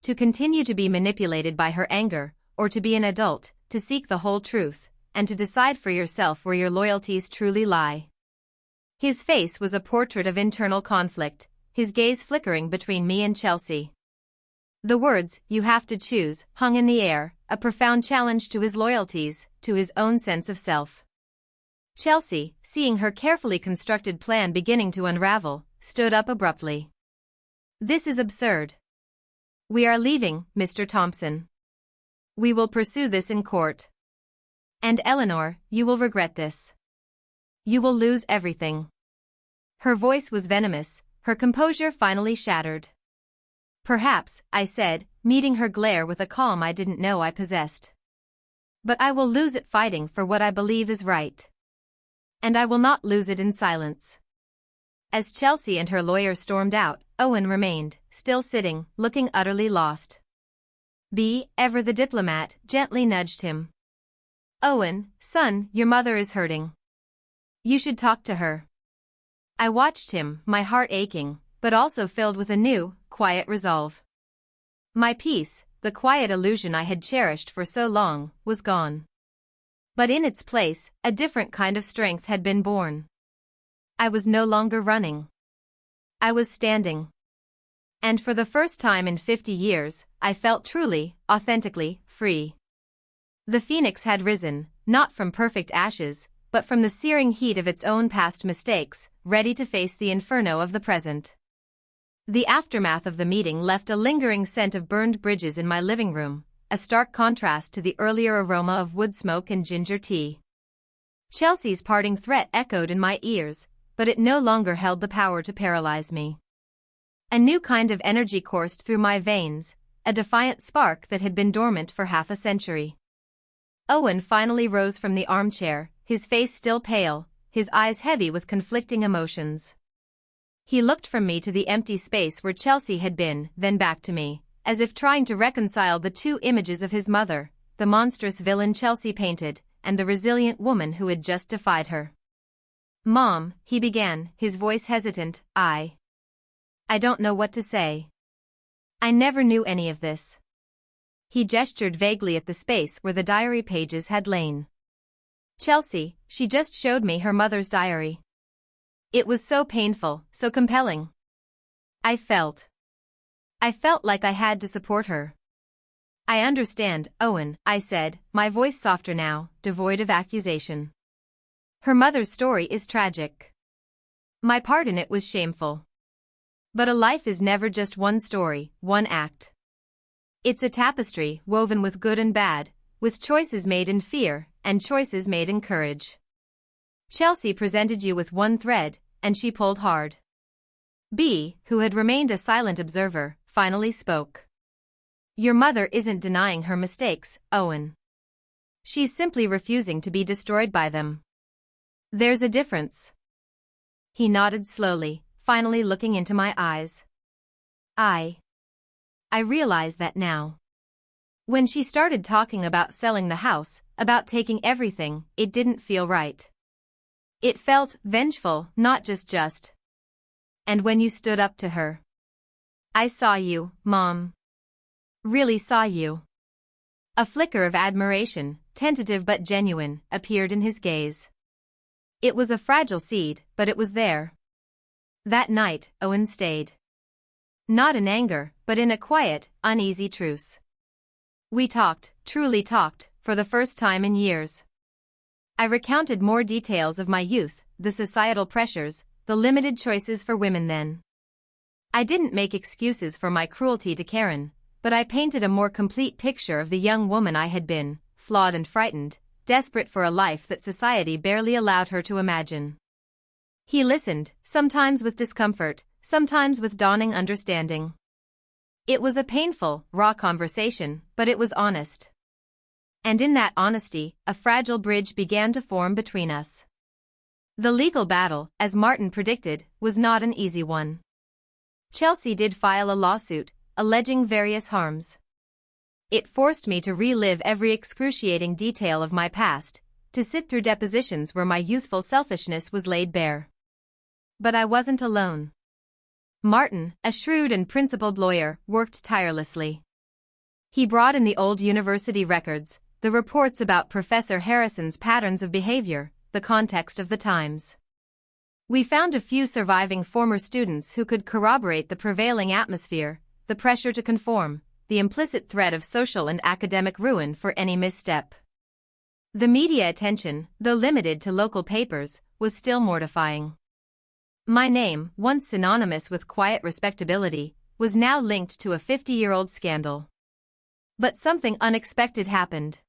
To continue to be manipulated by her anger, or to be an adult, to seek the whole truth, and to decide for yourself where your loyalties truly lie. His face was a portrait of internal conflict, his gaze flickering between me and Chelsea. The words, "you have to choose," hung in the air, a profound challenge to his loyalties, to his own sense of self. Chelsea, seeing her carefully constructed plan beginning to unravel, stood up abruptly. This is absurd. We are leaving, Mr. Thompson. We will pursue this in court. And Eleanor, you will regret this. You will lose everything. Her voice was venomous, her composure finally shattered. Perhaps, I said, meeting her glare with a calm I didn't know I possessed. But I will lose it fighting for what I believe is right. And I will not lose it in silence. As Chelsea and her lawyer stormed out, Owen remained, still sitting, looking utterly lost. Be, ever the diplomat, gently nudged him. Owen, son, your mother is hurting. You should talk to her. I watched him, my heart aching, but also filled with a new, quiet resolve. My peace, the quiet illusion I had cherished for so long, was gone. But in its place, a different kind of strength had been born. I was no longer running. I was standing. And for the first time in 50 years, I felt truly, authentically, free. The phoenix had risen, not from perfect ashes, but from the searing heat of its own past mistakes, ready to face the inferno of the present. The aftermath of the meeting left a lingering scent of burned bridges in my living room, a stark contrast to the earlier aroma of wood smoke and ginger tea. Chelsea's parting threat echoed in my ears, but it no longer held the power to paralyze me. A new kind of energy coursed through my veins, a defiant spark that had been dormant for half a century. Owen finally rose from the armchair, his face still pale, his eyes heavy with conflicting emotions. He looked from me to the empty space where Chelsea had been, then back to me, as if trying to reconcile the two images of his mother, the monstrous villain Chelsea painted, and the resilient woman who had just defied her. Mom, he began, his voice hesitant, I don't know what to say. I never knew any of this. He gestured vaguely at the space where the diary pages had lain. Chelsea, she just showed me her mother's diary. It was so painful, so compelling. I felt like I had to support her. I understand, Owen, I said, my voice softer now, devoid of accusation. Her mother's story is tragic. My part in it was shameful. But a life is never just one story, one act. It's a tapestry woven with good and bad, with choices made in fear and choices made in courage. Chelsea presented you with one thread, and she pulled hard. B, who had remained a silent observer, finally spoke. Your mother isn't denying her mistakes, Owen. She's simply refusing to be destroyed by them. There's a difference. He nodded slowly, finally looking into my eyes. I realize that now. When she started talking about selling the house, about taking everything, it didn't feel right. It felt vengeful, not just. And when you stood up to her. I saw you, Mom. Really saw you. A flicker of admiration, tentative but genuine, appeared in his gaze. It was a fragile seed, but it was there. That night, Owen stayed. Not in anger, but in a quiet, uneasy truce. We talked, truly talked, for the first time in years. I recounted more details of my youth, the societal pressures, the limited choices for women then. I didn't make excuses for my cruelty to Karen, but I painted a more complete picture of the young woman I had been, flawed and frightened, desperate for a life that society barely allowed her to imagine. He listened, sometimes with discomfort, sometimes with dawning understanding. It was a painful, raw conversation, but it was honest. And in that honesty, a fragile bridge began to form between us. The legal battle, as Martin predicted, was not an easy one. Chelsea did file a lawsuit, alleging various harms. It forced me to relive every excruciating detail of my past, to sit through depositions where my youthful selfishness was laid bare. But I wasn't alone. Martin, a shrewd and principled lawyer, worked tirelessly. He brought in the old university records, the reports about Professor Harrison's patterns of behavior, the context of the times. We found a few surviving former students who could corroborate the prevailing atmosphere, the pressure to conform, the implicit threat of social and academic ruin for any misstep. The media attention, though limited to local papers, was still mortifying. My name, once synonymous with quiet respectability, was now linked to a 50-year-old scandal. But something unexpected happened.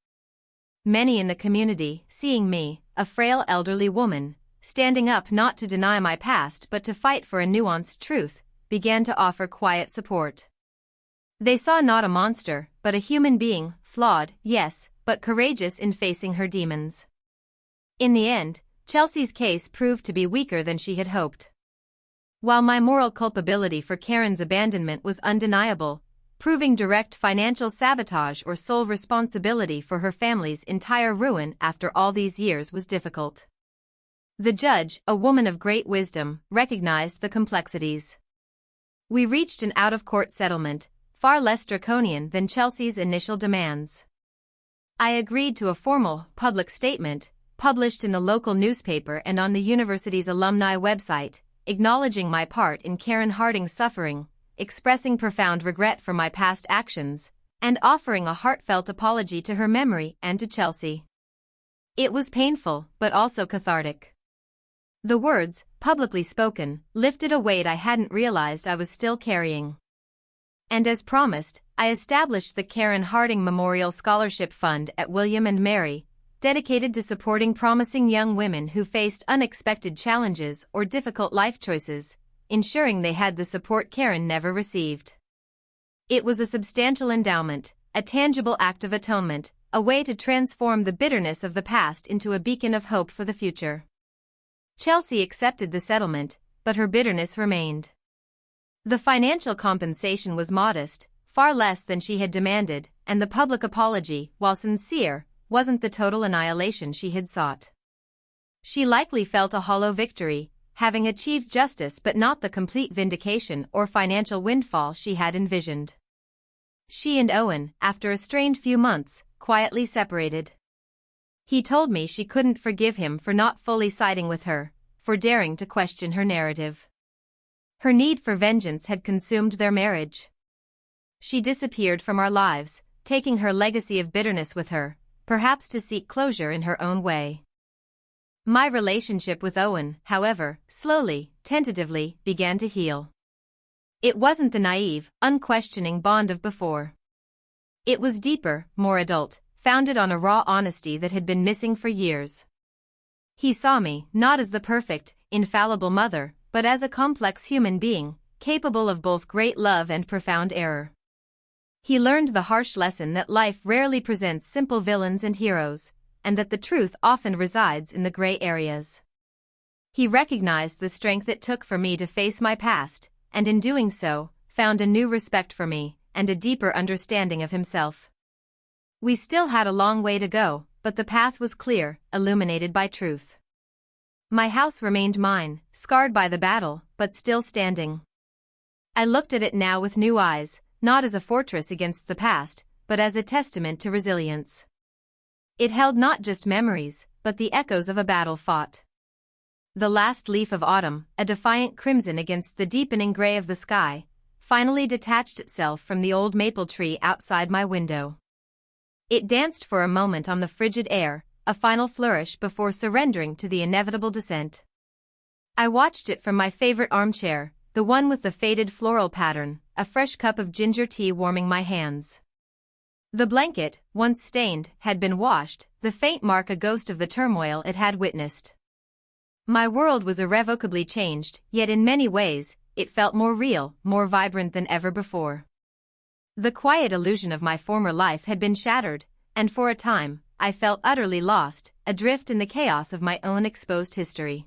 Many in the community, seeing me, a frail elderly woman, standing up not to deny my past but to fight for a nuanced truth, began to offer quiet support. They saw not a monster, but a human being, flawed, yes, but courageous in facing her demons. In the end, Chelsea's case proved to be weaker than she had hoped. While my moral culpability for Karen's abandonment was undeniable, proving direct financial sabotage or sole responsibility for her family's entire ruin after all these years was difficult. The judge, a woman of great wisdom, recognized the complexities. We reached an out-of-court settlement, far less draconian than Chelsea's initial demands. I agreed to a formal, public statement, published in the local newspaper and on the university's alumni website, acknowledging my part in Karen Harding's suffering, expressing profound regret for my past actions, and offering a heartfelt apology to her memory and to Chelsea. It was painful, but also cathartic. The words, publicly spoken, lifted a weight I hadn't realized I was still carrying. And as promised, I established the Karen Harding Memorial Scholarship Fund at William and Mary, dedicated to supporting promising young women who faced unexpected challenges or difficult life choices, ensuring they had the support Karen never received. It was a substantial endowment, a tangible act of atonement, a way to transform the bitterness of the past into a beacon of hope for the future. Chelsea accepted the settlement, but her bitterness remained. The financial compensation was modest, far less than she had demanded, and the public apology, while sincere, wasn't the total annihilation she had sought. She likely felt a hollow victory, having achieved justice but not the complete vindication or financial windfall she had envisioned. She and Owen, after a strained few months, quietly separated. He told me she couldn't forgive him for not fully siding with her, for daring to question her narrative. Her need for vengeance had consumed their marriage. She disappeared from our lives, taking her legacy of bitterness with her, perhaps to seek closure in her own way. My relationship with Owen, however, slowly, tentatively, began to heal. It wasn't the naive, unquestioning bond of before. It was deeper, more adult, founded on a raw honesty that had been missing for years. He saw me, not as the perfect, infallible mother, but as a complex human being, capable of both great love and profound error. He learned the harsh lesson that life rarely presents simple villains and heroes, and that the truth often resides in the gray areas. He recognized the strength it took for me to face my past, and in doing so, found a new respect for me, and a deeper understanding of himself. We still had a long way to go, but the path was clear, illuminated by truth. My house remained mine, scarred by the battle, but still standing. I looked at it now with new eyes, not as a fortress against the past, but as a testament to resilience. It held not just memories, but the echoes of a battle fought. The last leaf of autumn, a defiant crimson against the deepening gray of the sky, finally detached itself from the old maple tree outside my window. It danced for a moment on the frigid air, a final flourish before surrendering to the inevitable descent. I watched it from my favorite armchair, the one with the faded floral pattern, a fresh cup of ginger tea warming my hands. The blanket, once stained, had been washed, the faint mark a ghost of the turmoil it had witnessed. My world was irrevocably changed, yet in many ways, it felt more real, more vibrant than ever before. The quiet illusion of my former life had been shattered, and for a time, I felt utterly lost, adrift in the chaos of my own exposed history.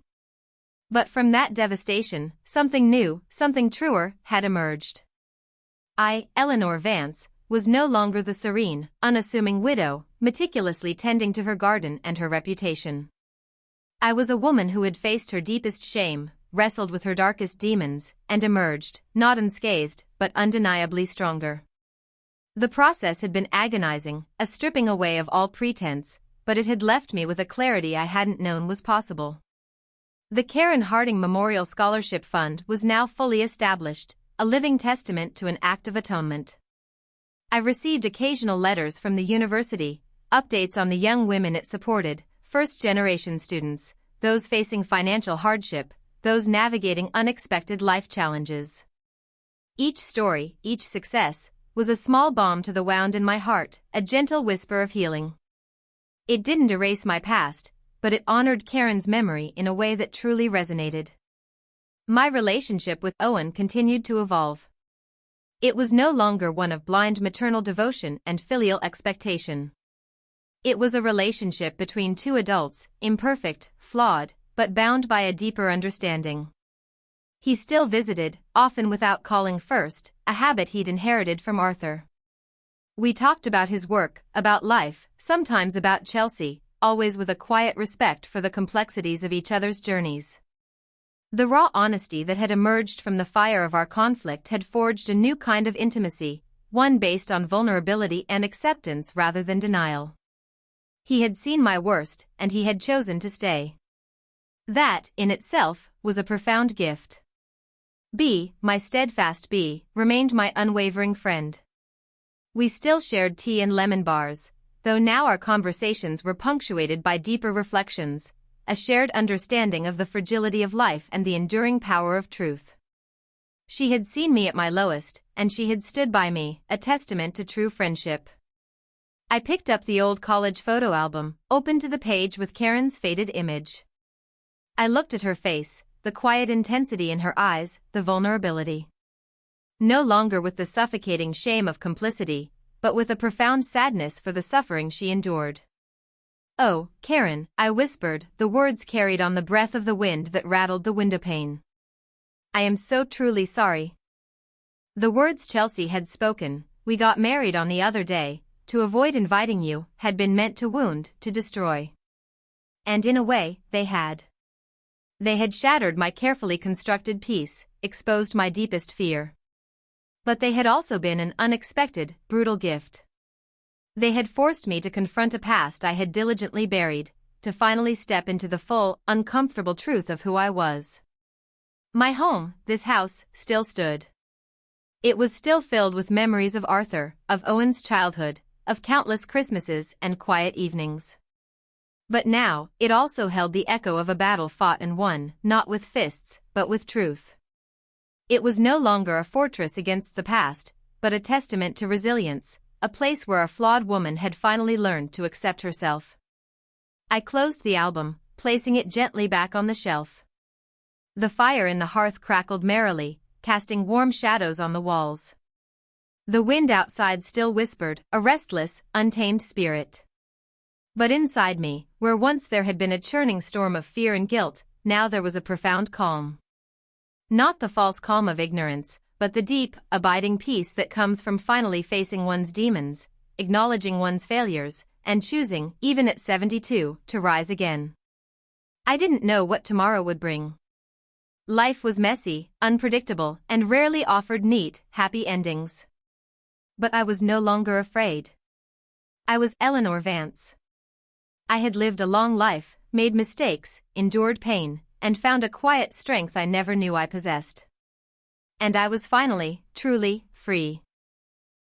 But from that devastation, something new, something truer, had emerged. I, Eleanor Vance, was no longer the serene, unassuming widow, meticulously tending to her garden and her reputation. I was a woman who had faced her deepest shame, wrestled with her darkest demons, and emerged, not unscathed, but undeniably stronger. The process had been agonizing, a stripping away of all pretense, but it had left me with a clarity I hadn't known was possible. The Karen Harding Memorial Scholarship Fund was now fully established, a living testament to an act of atonement. I received occasional letters from the university, updates on the young women it supported, first-generation students, those facing financial hardship, those navigating unexpected life challenges. Each story, each success, was a small balm to the wound in my heart, a gentle whisper of healing. It didn't erase my past, but it honored Karen's memory in a way that truly resonated. My relationship with Owen continued to evolve. It was no longer one of blind maternal devotion and filial expectation. It was a relationship between two adults, imperfect, flawed, but bound by a deeper understanding. He still visited, often without calling first, a habit he'd inherited from Arthur. We talked about his work, about life, sometimes about Chelsea, always with a quiet respect for the complexities of each other's journeys. The raw honesty that had emerged from the fire of our conflict had forged a new kind of intimacy, one based on vulnerability and acceptance rather than denial. He had seen my worst, and he had chosen to stay. That, in itself, was a profound gift. B, my steadfast B, remained my unwavering friend. We still shared tea and lemon bars, though now our conversations were punctuated by deeper reflections, a shared understanding of the fragility of life and the enduring power of truth. She had seen me at my lowest, and she had stood by me, a testament to true friendship. I picked up the old college photo album, opened to the page with Karen's faded image. I looked at her face, the quiet intensity in her eyes, the vulnerability. No longer with the suffocating shame of complicity, but with a profound sadness for the suffering she endured. "Oh, Karen," I whispered, the words carried on the breath of the wind that rattled the windowpane. "I am so truly sorry." The words Chelsea had spoken, "We got married on the other day, to avoid inviting you," had been meant to wound, to destroy. And in a way, they had. They had shattered my carefully constructed peace, exposed my deepest fear. But they had also been an unexpected, brutal gift. They had forced me to confront a past I had diligently buried, to finally step into the full, uncomfortable truth of who I was. My home, this house, still stood. It was still filled with memories of Arthur, of Owen's childhood, of countless Christmases and quiet evenings. But now, it also held the echo of a battle fought and won, not with fists, but with truth. It was no longer a fortress against the past, but a testament to resilience, a place where a flawed woman had finally learned to accept herself. I closed the album, placing it gently back on the shelf. The fire in the hearth crackled merrily, casting warm shadows on the walls. The wind outside still whispered, a restless, untamed spirit. But inside me, where once there had been a churning storm of fear and guilt, now there was a profound calm. Not the false calm of ignorance, but the deep, abiding peace that comes from finally facing one's demons, acknowledging one's failures, and choosing, even at 72, to rise again. I didn't know what tomorrow would bring. Life was messy, unpredictable, and rarely offered neat, happy endings. But I was no longer afraid. I was Eleanor Vance. I had lived a long life, made mistakes, endured pain, and found a quiet strength I never knew I possessed. And I was finally, truly, free.